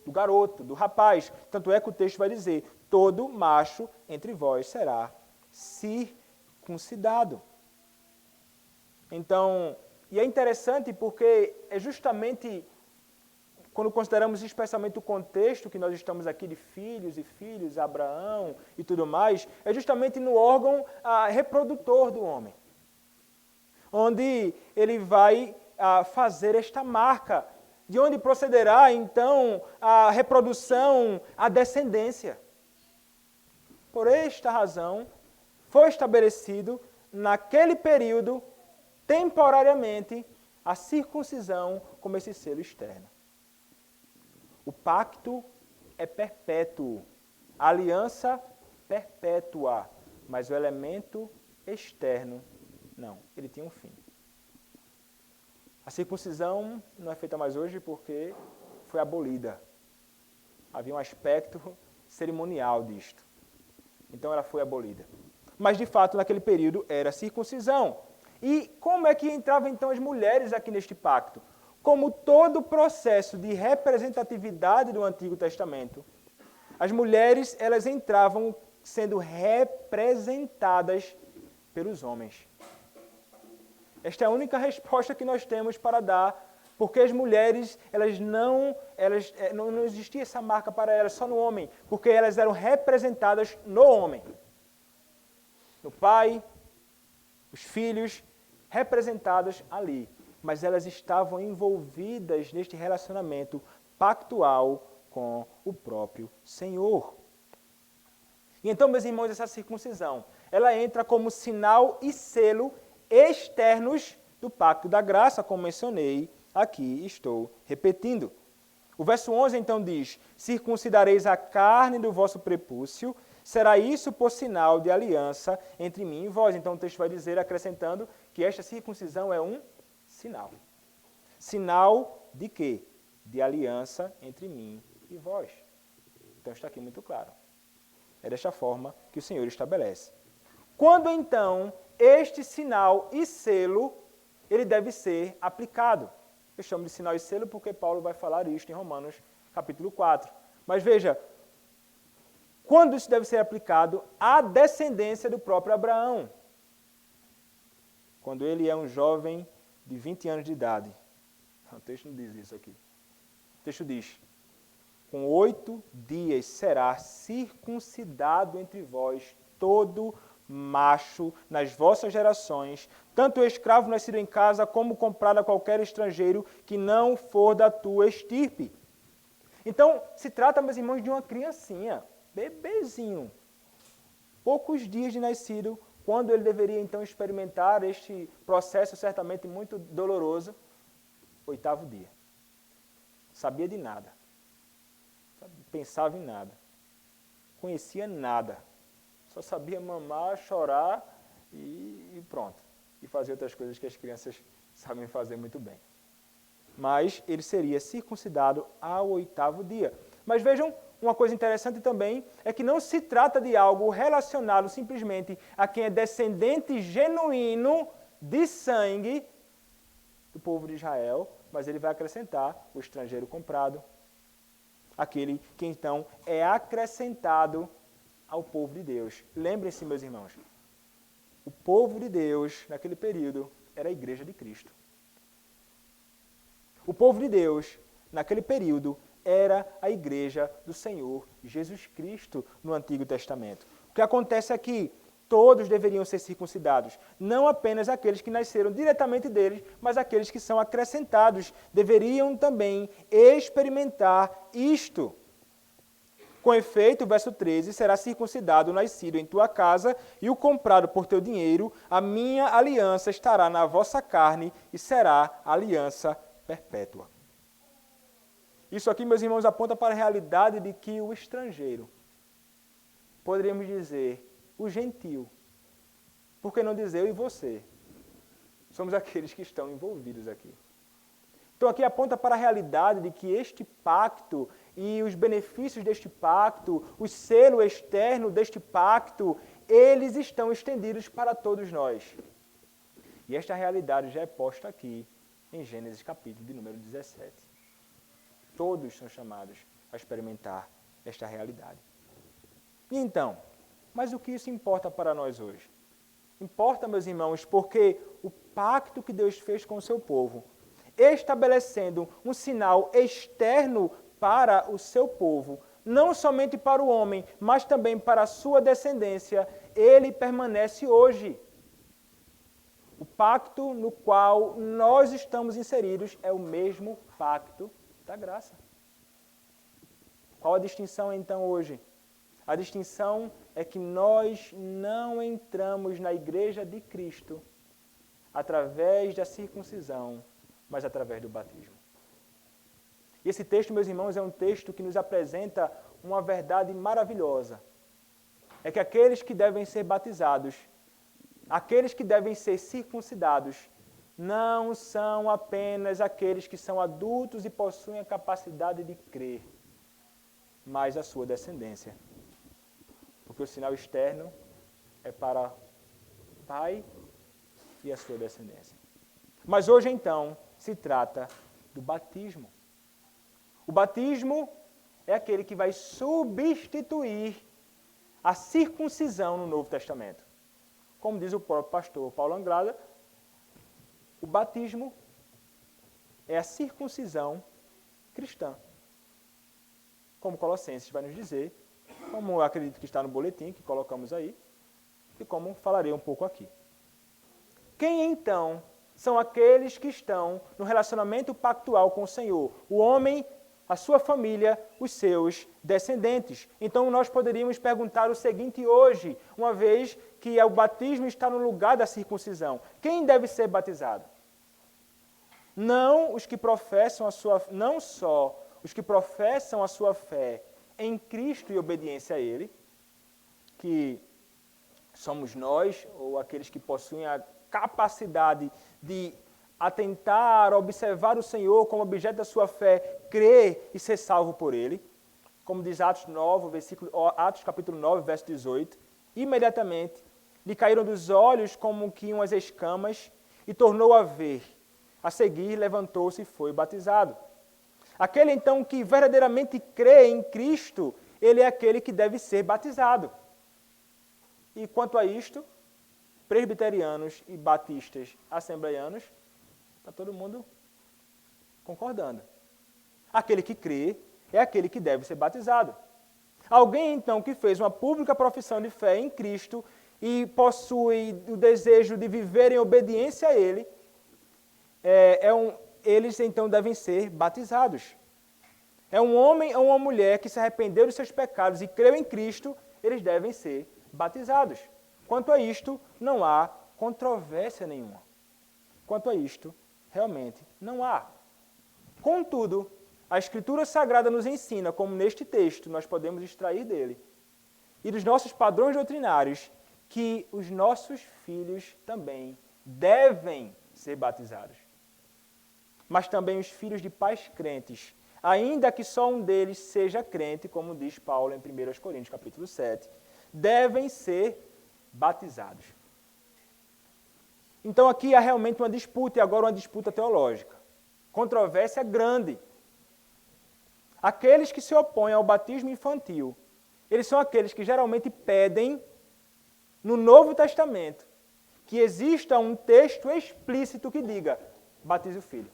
do garoto, do rapaz. Tanto é que o texto vai dizer, todo macho entre vós será circuncidado. Então, e é interessante porque é justamente quando consideramos especialmente o contexto que nós estamos aqui de filhos, Abraão e tudo mais, é justamente no órgão reprodutor do homem, onde ele vai fazer esta marca, de onde procederá então a reprodução, a descendência. Por esta razão, foi estabelecido naquele período, temporariamente, a circuncisão como esse selo externo. O pacto é perpétuo, a aliança perpétua, mas o elemento externo, não, ele tinha um fim. A circuncisão não é feita mais hoje porque foi abolida. Havia um aspecto cerimonial disto. Então ela foi abolida. Mas de fato naquele período era circuncisão. E como é que entravam então as mulheres aqui neste pacto? Como todo o processo de representatividade do Antigo Testamento, as mulheres elas entravam sendo representadas pelos homens. Esta é a única resposta que nós temos para dar, porque as mulheres, não existia essa marca para elas, só no homem, porque elas eram representadas no homem. No pai, os filhos, representados ali. Mas elas estavam envolvidas neste relacionamento pactual com o próprio Senhor. E então, meus irmãos, essa circuncisão, ela entra como sinal e selo externos do pacto da graça, como mencionei, aqui estou repetindo. O verso 11 então diz, circuncidareis a carne do vosso prepúcio, será isso por sinal de aliança entre mim e vós. Então o texto vai dizer, acrescentando, que esta circuncisão é um sinal. Sinal de quê? De aliança entre mim e vós. Então está aqui muito claro. É desta forma que o Senhor estabelece. Quando então este sinal e selo, ele deve ser aplicado. Eu chamo de sinal e selo porque Paulo vai falar isto em Romanos capítulo 4. Mas veja, quando isso deve ser aplicado à descendência do próprio Abraão? Quando ele é um jovem de 20 anos de idade. O texto não diz isso aqui. O texto diz, com 8 dias será circuncidado entre vós todo macho nas vossas gerações, tanto o escravo nascido em casa como comprado a qualquer estrangeiro que não for da tua estirpe. Então, se trata, meus irmãos, de uma criancinha, bebezinho, poucos dias de nascido, quando ele deveria então experimentar este processo certamente muito doloroso, 8º dia. Sabia de nada, pensava em nada, conhecia nada, só sabia mamar, chorar e pronto. E fazer outras coisas que as crianças sabem fazer muito bem. Mas ele seria circuncidado ao 8º dia. Mas vejam, uma coisa interessante também é que não se trata de algo relacionado simplesmente a quem é descendente genuíno de sangue do povo de Israel, mas ele vai acrescentar o estrangeiro comprado, aquele que então é acrescentado ao povo de Deus. Lembrem-se, meus irmãos, o povo de Deus, naquele período, era a igreja de Cristo. O povo de Deus, naquele período, era a igreja do Senhor Jesus Cristo no Antigo Testamento. O que acontece é que todos deveriam ser circuncidados, não apenas aqueles que nasceram diretamente deles, mas aqueles que são acrescentados deveriam também experimentar isto. Com efeito, verso 13, será circuncidado o nascido em tua casa e o comprado por teu dinheiro, a minha aliança estará na vossa carne e será aliança perpétua. Isso aqui, meus irmãos, aponta para a realidade de que o estrangeiro, poderíamos dizer, o gentio, por que não dizer eu e você, somos aqueles que estão envolvidos aqui. Então aqui aponta para a realidade de que este pacto e os benefícios deste pacto, o selo externo deste pacto, eles estão estendidos para todos nós. E esta realidade já é posta aqui em Gênesis capítulo de número 17. Todos são chamados a experimentar esta realidade. E então, mas o que isso importa para nós hoje? Importa, meus irmãos, porque o pacto que Deus fez com o seu povo, estabelecendo um sinal externo para o seu povo, não somente para o homem, mas também para a sua descendência, ele permanece hoje. O pacto no qual nós estamos inseridos é o mesmo pacto da graça. Qual a distinção então hoje? A distinção é que nós não entramos na igreja de Cristo através da circuncisão, mas através do batismo. E esse texto, meus irmãos, é um texto que nos apresenta uma verdade maravilhosa. É que aqueles que devem ser batizados, aqueles que devem ser circuncidados, não são apenas aqueles que são adultos e possuem a capacidade de crer, mas a sua descendência. Porque o sinal externo é para o pai e a sua descendência. Mas hoje, então, se trata do batismo. O batismo é aquele que vai substituir a circuncisão no Novo Testamento. Como diz o próprio pastor Paulo Anglada, o batismo é a circuncisão cristã. Como Colossenses vai nos dizer, como eu acredito que está no boletim que colocamos aí, e como falarei um pouco aqui. Quem então são aqueles que estão no relacionamento pactual com o Senhor? O homem, a sua família, os seus descendentes. Então nós poderíamos perguntar o seguinte hoje, uma vez que o batismo está no lugar da circuncisão. Quem deve ser batizado? Não os que professam não só os que professam a sua fé em Cristo e obediência a Ele, que somos nós, ou aqueles que possuem a capacidade de atentar, observar o Senhor como objeto da sua fé, crer e ser salvo por Ele. Como diz Atos capítulo 9, verso 18. Imediatamente lhe caíram dos olhos como que umas escamas e tornou a ver. A seguir, levantou-se e foi batizado. Aquele, então, que verdadeiramente crê em Cristo, ele é aquele que deve ser batizado. E quanto a isto, presbiterianos e batistas assembleianos, está todo mundo concordando. Aquele que crê é aquele que deve ser batizado. Alguém, então, que fez uma pública profissão de fé em Cristo e possui o desejo de viver em obediência a Ele, eles, então, devem ser batizados. É um homem ou uma mulher que se arrependeu dos seus pecados e creu em Cristo, eles devem ser batizados. Quanto a isto, não há controvérsia nenhuma. Quanto a isto, realmente não há. Contudo, a Escritura Sagrada nos ensina, como neste texto nós podemos extrair dele, e dos nossos padrões doutrinários, que os nossos filhos também devem ser batizados. Mas também os filhos de pais crentes, ainda que só um deles seja crente, como diz Paulo em 1 Coríntios capítulo 7, devem ser batizados. Então aqui há realmente uma disputa, e agora uma disputa teológica. Controvérsia grande. Aqueles que se opõem ao batismo infantil, eles são aqueles que geralmente pedem, no Novo Testamento, que exista um texto explícito que diga, batize o filho.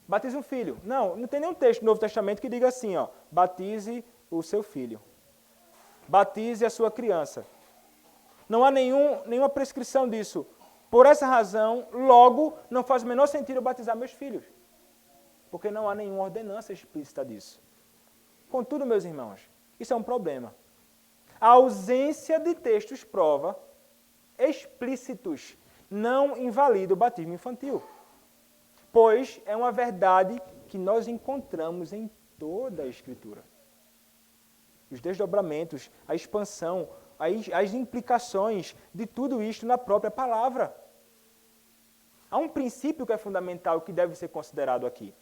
Batize um filho. Não tem nenhum texto do Novo Testamento que diga assim, batize o seu filho. batize a sua criança. Não há nenhuma prescrição disso. Por essa razão, logo, não faz o menor sentido eu batizar meus filhos. Porque não há nenhuma ordenança explícita disso. Contudo, meus irmãos, isso é um problema. A ausência de textos prova explícitos não invalida o batismo infantil. Pois é uma verdade que nós encontramos em toda a Escritura. Os desdobramentos, a expansão, as implicações de tudo isto na própria palavra. Há um princípio que é fundamental que deve ser considerado aqui.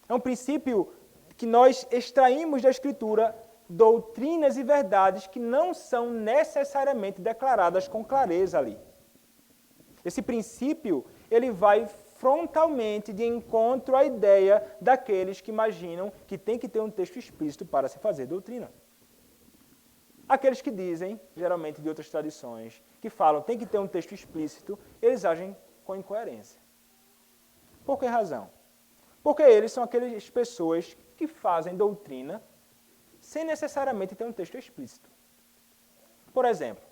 É um princípio que nós extraímos da Escritura doutrinas e verdades que não são necessariamente declaradas com clareza ali. Esse princípio, ele vai frontalmente de encontro à ideia daqueles que imaginam que tem que ter um texto explícito para se fazer doutrina. Aqueles que dizem, geralmente de outras tradições, que falam tem que ter um texto explícito, eles agem com incoerência. Por que razão? Porque eles são aquelas pessoas que fazem doutrina sem necessariamente ter um texto explícito. Por exemplo,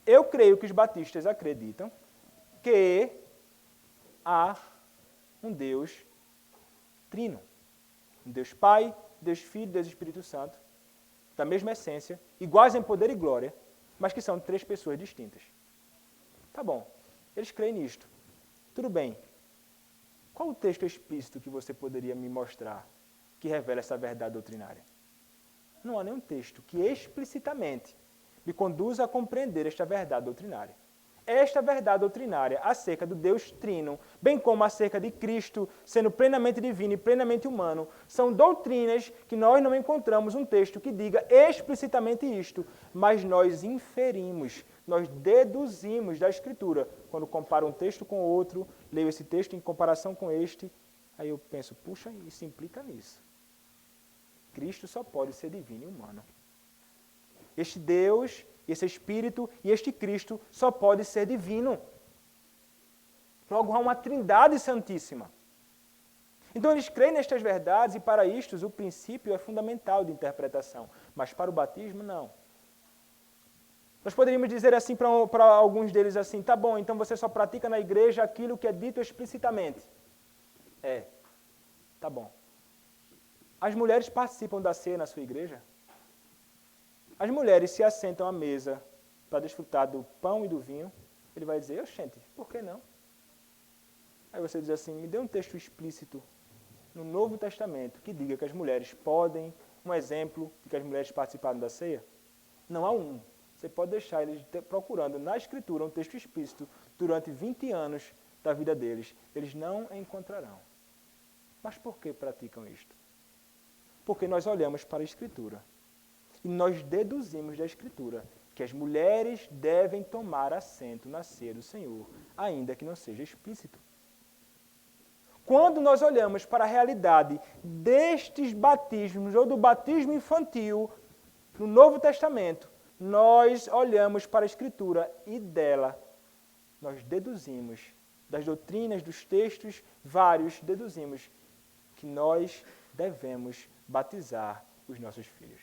eu creio que os batistas acreditam que há um Deus trino. Um Deus Pai, Deus Filho, Deus Espírito Santo, da mesma essência, iguais em poder e glória, mas que são três pessoas distintas. Tá bom, eles creem nisto. Tudo bem. Qual o texto explícito que você poderia me mostrar que revela essa verdade doutrinária? Não há nenhum texto que explicitamente me conduza a compreender esta verdade doutrinária. Esta verdade doutrinária acerca do Deus Trino, bem como acerca de Cristo, sendo plenamente divino e plenamente humano, são doutrinas que nós não encontramos um texto que diga explicitamente isto, mas nós inferimos, nós deduzimos da Escritura. Quando comparo um texto com outro, leio esse texto em comparação com este, aí eu penso, puxa, isso implica nisso. Cristo só pode ser divino e humano. Este Deus, esse Espírito e este Cristo só pode ser divino. Logo, há uma trindade santíssima. Então, eles creem nestas verdades e, para isto, o princípio é fundamental de interpretação. Mas, para o batismo, não. Nós poderíamos dizer assim para alguns deles assim, tá bom, então você só pratica na igreja aquilo que é dito explicitamente. Tá bom. As mulheres participam da ceia na sua igreja? As mulheres se assentam à mesa para desfrutar do pão e do vinho. Ele vai dizer, oxente, por que não? Aí você diz assim, me dê um texto explícito no Novo Testamento que diga que as mulheres podem, um exemplo de que as mulheres participaram da ceia. Não há um. Você pode deixar eles procurando na Escritura um texto explícito durante 20 anos da vida deles. Eles não encontrarão. Mas por que praticam isto? Porque nós olhamos para a Escritura. E nós deduzimos da Escritura que as mulheres devem tomar assento na ceia do Senhor, ainda que não seja explícito. Quando nós olhamos para a realidade destes batismos, ou do batismo infantil, no Novo Testamento, nós olhamos para a Escritura e dela nós deduzimos, das doutrinas, dos textos vários, deduzimos que nós devemos batizar os nossos filhos.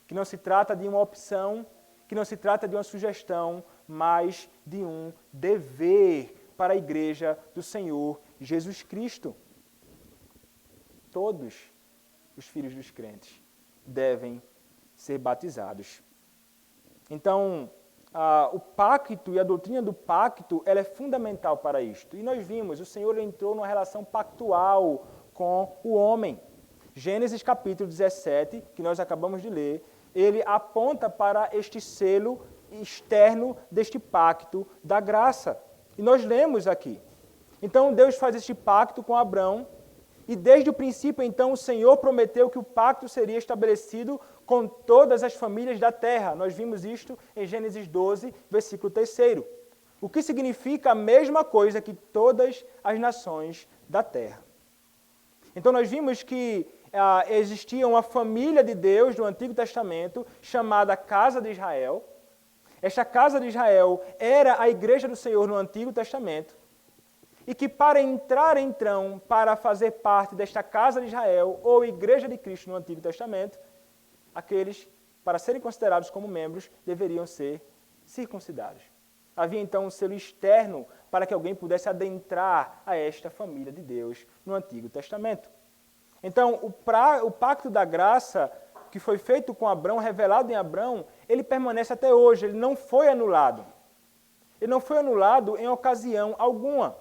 Que não se trata de uma opção, que não se trata de uma sugestão, mas de um dever para a igreja do Senhor Jesus Cristo. Todos os filhos dos crentes devem ser batizados. Então, o pacto e a doutrina do pacto, ela é fundamental para isto. E nós vimos, o Senhor entrou numa relação pactual com o homem. Gênesis capítulo 17, que nós acabamos de ler, ele aponta para este selo externo deste pacto da graça. E nós lemos aqui. Então, Deus faz este pacto com Abrão, e desde o princípio, então, o Senhor prometeu que o pacto seria estabelecido com todas as famílias da terra. Nós vimos isto em Gênesis 12, versículo 3. O que significa a mesma coisa que todas as nações da terra. Então, nós vimos que existia uma família de Deus no Antigo Testamento chamada Casa de Israel. Esta Casa de Israel era a igreja do Senhor no Antigo Testamento. E que para entrar, então, para fazer parte desta Casa de Israel ou Igreja de Cristo no Antigo Testamento, aqueles para serem considerados como membros, deveriam ser circuncidados. Havia então um selo externo para que alguém pudesse adentrar a esta família de Deus no Antigo Testamento. Então, o pacto da graça que foi feito com Abraão, revelado em Abraão, ele permanece até hoje, ele não foi anulado. Ele não foi anulado em ocasião alguma.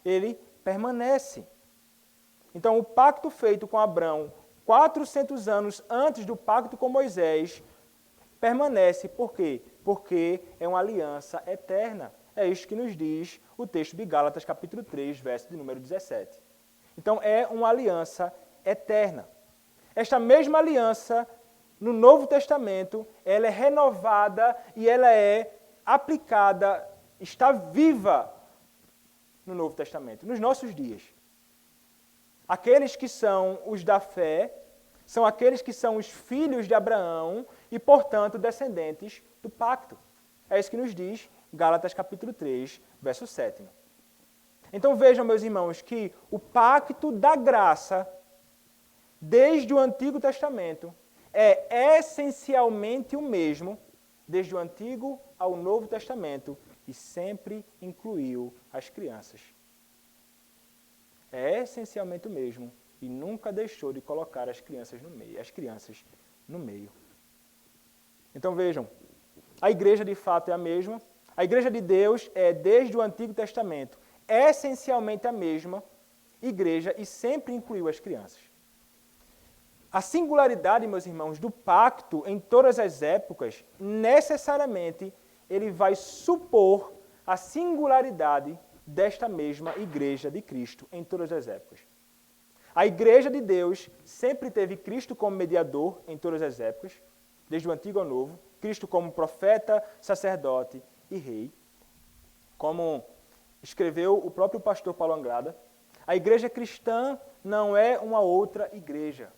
Ele permanece. Então, o pacto feito com Abraão, 400 anos antes do pacto com Moisés, permanece. Por quê? Porque é uma aliança eterna. É isso que nos diz o texto de Gálatas, capítulo 3, verso de número 17. Então, é uma aliança eterna. Esta mesma aliança, no Novo Testamento, ela é renovada e ela é aplicada, está viva no Novo Testamento, nos nossos dias. Aqueles que são os da fé, são aqueles que são os filhos de Abraão e, portanto, descendentes do pacto. É isso que nos diz Gálatas capítulo 3, verso 7. Então vejam, meus irmãos, que o pacto da graça, desde o Antigo Testamento, é essencialmente o mesmo, desde o Antigo ao Novo Testamento, e sempre incluiu as crianças. É essencialmente o mesmo e nunca deixou de colocar as crianças no meio. Então vejam, a igreja de fato é a mesma, a igreja de Deus é desde o Antigo Testamento essencialmente a mesma igreja e sempre incluiu as crianças. A singularidade, meus irmãos, do pacto em todas as épocas, necessariamente, ele vai supor a singularidade desta mesma igreja de Cristo em todas as épocas. A igreja de Deus sempre teve Cristo como mediador em todas as épocas, desde o Antigo ao Novo, Cristo como profeta, sacerdote e rei. Como escreveu o próprio pastor Paulo Anglada, a igreja cristã não é uma outra igreja.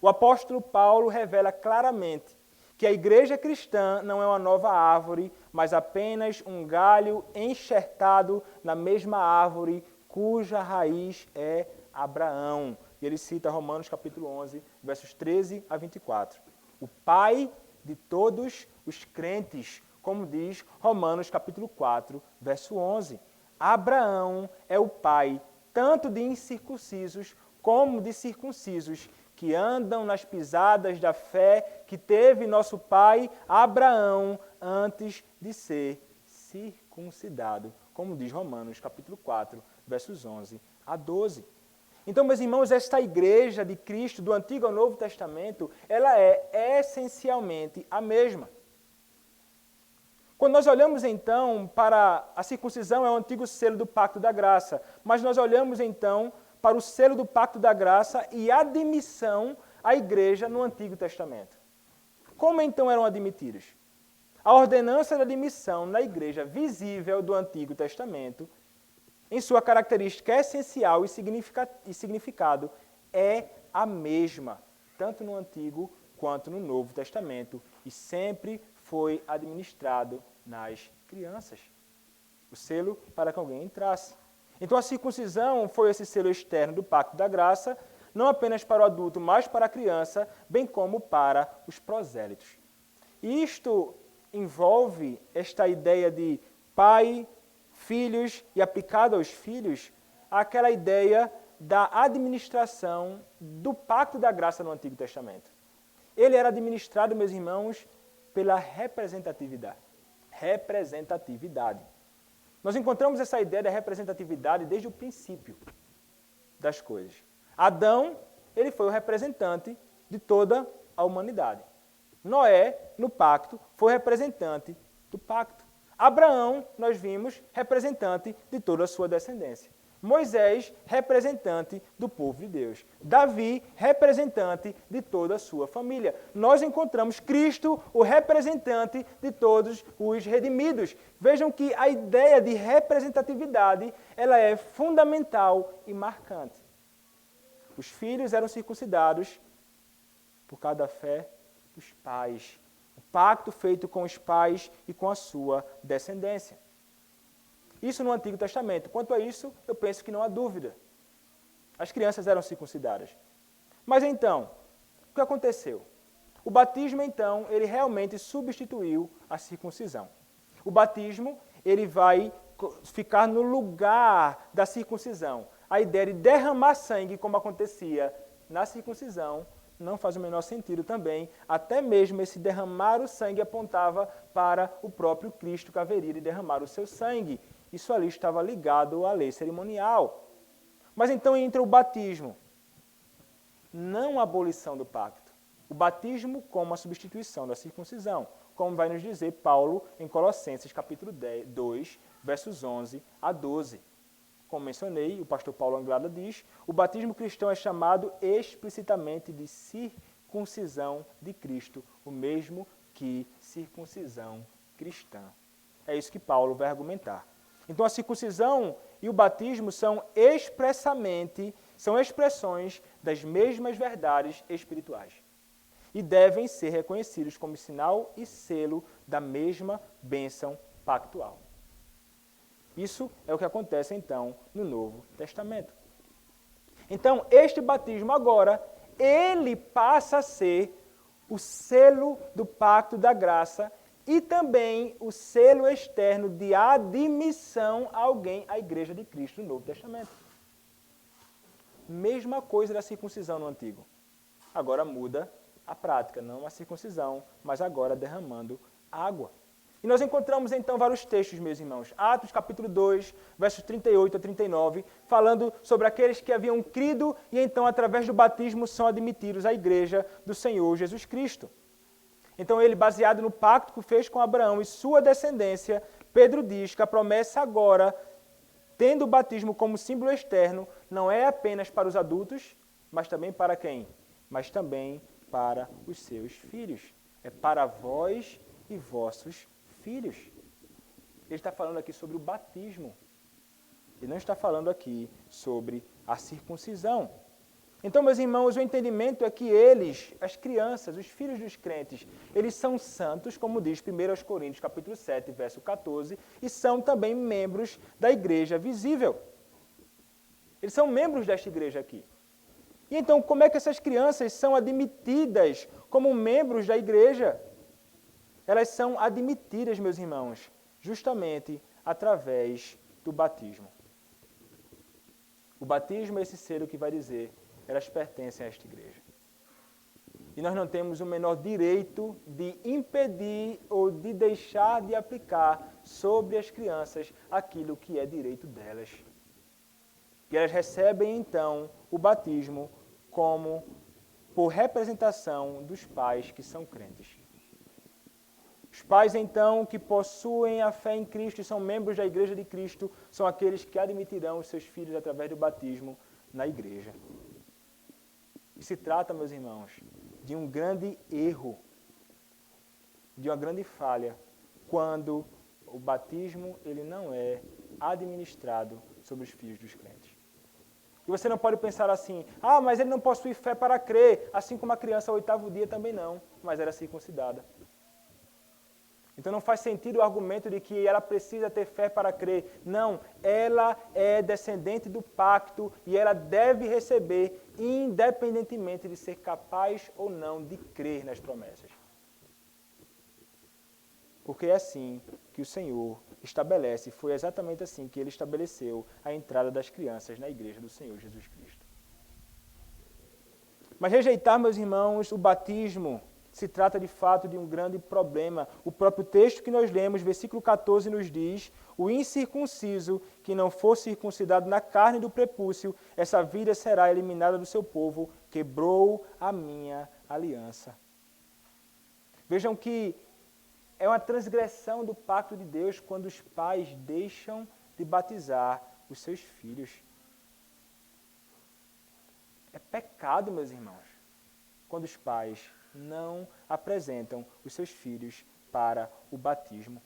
O apóstolo Paulo revela claramente que a igreja cristã não é uma nova árvore, mas apenas um galho enxertado na mesma árvore cuja raiz é Abraão. E ele cita Romanos capítulo 11, versos 13 a 24. O pai de todos os crentes, como diz Romanos capítulo 4, verso 11. Abraão é o pai tanto de incircuncisos como de circuncisos, que andam nas pisadas da fé que teve nosso pai Abraão antes de ser circuncidado, como diz Romanos capítulo 4, versos 11 a 12. Então, meus irmãos, esta igreja de Cristo do Antigo ao Novo Testamento, ela é essencialmente a mesma. Quando nós olhamos então para a circuncisão, é o antigo selo do pacto da graça, mas nós olhamos então para o selo do pacto da graça e admissão à igreja no Antigo Testamento. Como então eram admitidos? A ordenança de admissão na igreja visível do Antigo Testamento, em sua característica essencial e significado, é a mesma, tanto no Antigo quanto no Novo Testamento, e sempre foi administrado nas crianças. O selo para que alguém entrasse. Então a circuncisão foi esse selo externo do pacto da graça, não apenas para o adulto, mas para a criança, bem como para os prosélitos. E isto envolve esta ideia de pai, filhos e aplicado aos filhos, aquela ideia da administração do pacto da graça no Antigo Testamento. Ele era administrado, meus irmãos, pela representatividade. Nós encontramos essa ideia da representatividade desde o princípio das coisas. Adão, ele foi o representante de toda a humanidade. Noé, no pacto, foi representante do pacto. Abraão, nós vimos, representante de toda a sua descendência. Moisés, representante do povo de Deus. Davi, representante de toda a sua família. Nós encontramos Cristo, o representante de todos os redimidos. Vejam que a ideia de representatividade, ela é fundamental e marcante. Os filhos eram circuncidados por causa da fé dos pais. O pacto feito com os pais e com a sua descendência. Isso no Antigo Testamento. Quanto a isso, eu penso que não há dúvida. As crianças eram circuncidadas. Mas então, o que aconteceu? O batismo, então, ele realmente substituiu a circuncisão. O batismo, ele vai ficar no lugar da circuncisão. A ideia de derramar sangue, como acontecia na circuncisão, não faz o menor sentido também. Até mesmo esse derramar o sangue apontava para o próprio Cristo que haveria de derramar o seu sangue. Isso ali estava ligado à lei cerimonial. Mas então entra o batismo, não a abolição do pacto. O batismo como a substituição da circuncisão, como vai nos dizer Paulo em Colossenses capítulo 2, versos 11 a 12. Como mencionei, o pastor Paulo Anglada diz, o batismo cristão é chamado explicitamente de circuncisão de Cristo, o mesmo que circuncisão cristã. É isso que Paulo vai argumentar. Então a circuncisão e o batismo são expressões das mesmas verdades espirituais e devem ser reconhecidos como sinal e selo da mesma bênção pactual. Isso é o que acontece, então, no Novo Testamento. Então, este batismo agora, ele passa a ser o selo do pacto da graça e também o selo externo de admissão a alguém à Igreja de Cristo no Novo Testamento. Mesma coisa da circuncisão no Antigo. Agora muda a prática, não a circuncisão, mas agora derramando água. E nós encontramos então vários textos, meus irmãos. Atos capítulo 2, versos 38 a 39, falando sobre aqueles que haviam crido e então através do batismo são admitidos à igreja do Senhor Jesus Cristo. Então ele, baseado no pacto que fez com Abraão e sua descendência, Pedro diz que a promessa agora, tendo o batismo como símbolo externo, não é apenas para os adultos, mas também para quem? Mas também para os seus filhos. É para vós e vossos filhos. Ele está falando aqui sobre o batismo. Ele não está falando aqui sobre a circuncisão. Então, meus irmãos, o entendimento é que eles, as crianças, os filhos dos crentes, eles são santos, como diz 1 Coríntios capítulo 7, verso 14, e são também membros da igreja visível. Eles são membros desta igreja aqui. E então, como é que essas crianças são admitidas como membros da igreja? Elas são admitidas, meus irmãos, justamente através do batismo. O batismo é esse selo que vai dizer, elas pertencem a esta igreja. E nós não temos o menor direito de impedir ou de deixar de aplicar sobre as crianças aquilo que é direito delas. E elas recebem, então, o batismo como por representação dos pais que são crentes. Os pais, então, que possuem a fé em Cristo e são membros da Igreja de Cristo, são aqueles que admitirão os seus filhos através do batismo na igreja. E se trata, meus irmãos, de um grande erro, de uma grande falha, quando o batismo ele não é administrado sobre os filhos dos crentes. E você não pode pensar assim, mas ele não possui fé para crer, assim como a criança ao 8º dia também não, mas era circuncidada. Então não faz sentido o argumento de que ela precisa ter fé para crer. Não, ela é descendente do pacto e ela deve receber, independentemente de ser capaz ou não de crer nas promessas. Porque é assim que o Senhor estabelece, foi exatamente assim que ele estabeleceu a entrada das crianças na igreja do Senhor Jesus Cristo. Mas rejeitar, meus irmãos, o batismo se trata de fato de um grande problema. O próprio texto que nós lemos, versículo 14, nos diz, o incircunciso que não for circuncidado na carne do prepúcio, essa vida será eliminada do seu povo, quebrou a minha aliança. Vejam que é uma transgressão do pacto de Deus quando os pais deixam de batizar os seus filhos. É pecado, meus irmãos, quando os pais não apresentam os seus filhos para o batismo.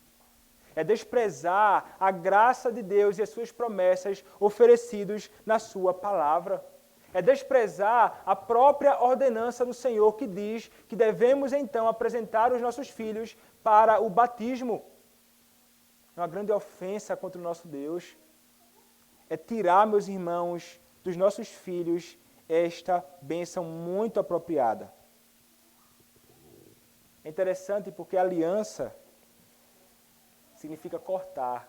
É desprezar a graça de Deus e as suas promessas oferecidas na sua palavra. É desprezar a própria ordenança do Senhor que diz que devemos então apresentar os nossos filhos para o batismo. É uma grande ofensa contra o nosso Deus. É tirar, meus irmãos, dos nossos filhos esta bênção muito apropriada. É interessante porque aliança significa cortar.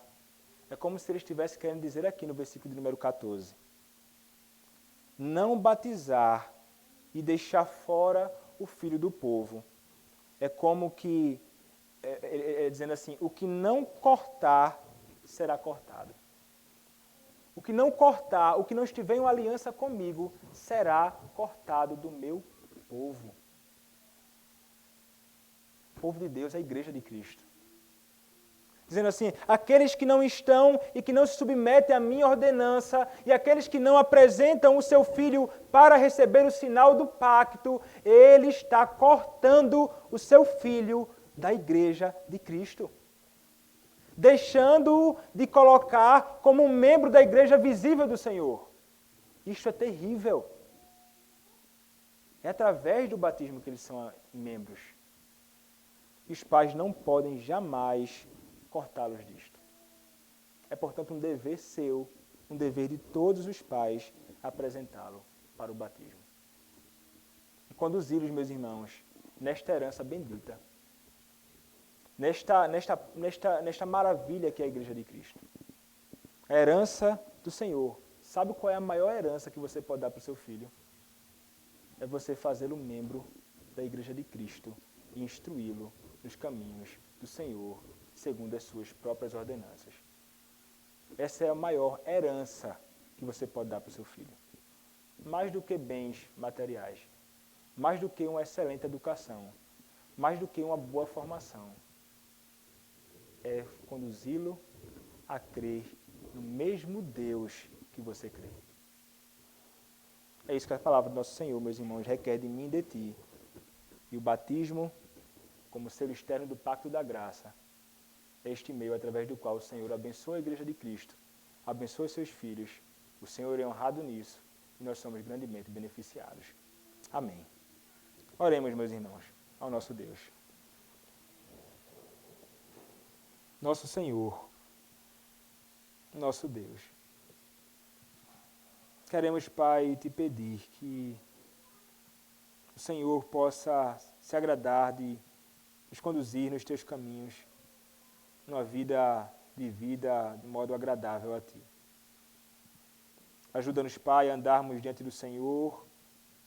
É como se ele estivesse querendo dizer aqui no versículo de número 14. Não batizar e deixar fora o filho do povo. É como que, dizendo assim, o que não cortar será cortado. O que não cortar, o que não estiver em uma aliança comigo, será cortado do meu povo. O povo de Deus é a igreja de Cristo. Dizendo assim, aqueles que não estão e que não se submetem à minha ordenança, e aqueles que não apresentam o seu filho para receber o sinal do pacto, ele está cortando o seu filho da igreja de Cristo. Deixando-o de colocar como um membro da igreja visível do Senhor. Isto é terrível. É através do batismo que eles são membros. E os pais não podem jamais cortá-los disto. É, portanto, um dever seu, um dever de todos os pais, apresentá-lo para o batismo. E conduzi-los, meus irmãos, nesta herança bendita. Nesta maravilha que é a igreja de Cristo. A herança do Senhor. Sabe qual é a maior herança que você pode dar para o seu filho? É você fazê-lo membro da igreja de Cristo e instruí-lo nos caminhos do Senhor, segundo as suas próprias ordenanças. Essa é a maior herança que você pode dar para o seu filho. Mais do que bens materiais, mais do que uma excelente educação, mais do que uma boa formação, é conduzi-lo a crer no mesmo Deus que você crê. É isso que a palavra do nosso Senhor, meus irmãos, requer de mim e de ti. E o batismo, como selo externo do pacto da graça, é este meio através do qual o Senhor abençoa a igreja de Cristo, abençoa seus filhos, o Senhor é honrado nisso e nós somos grandemente beneficiados. Amém. Oremos, meus irmãos, ao nosso Deus. Nosso Senhor, nosso Deus. Queremos, Pai, te pedir que o Senhor possa se agradar de nos conduzir nos teus caminhos, numa vida vivida de modo agradável a Ti. Ajuda-nos, Pai, a andarmos diante do Senhor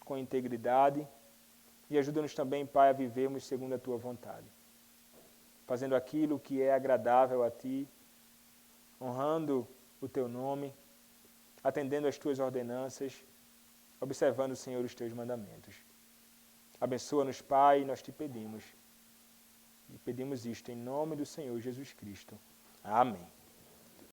com integridade e ajuda-nos também, Pai, a vivermos segundo a Tua vontade, fazendo aquilo que é agradável a Ti, honrando o Teu nome, atendendo às Tuas ordenanças, observando, Senhor, os Teus mandamentos. Abençoa-nos, Pai, nós te pedimos. E pedimos isto em nome do Senhor Jesus Cristo. Amém.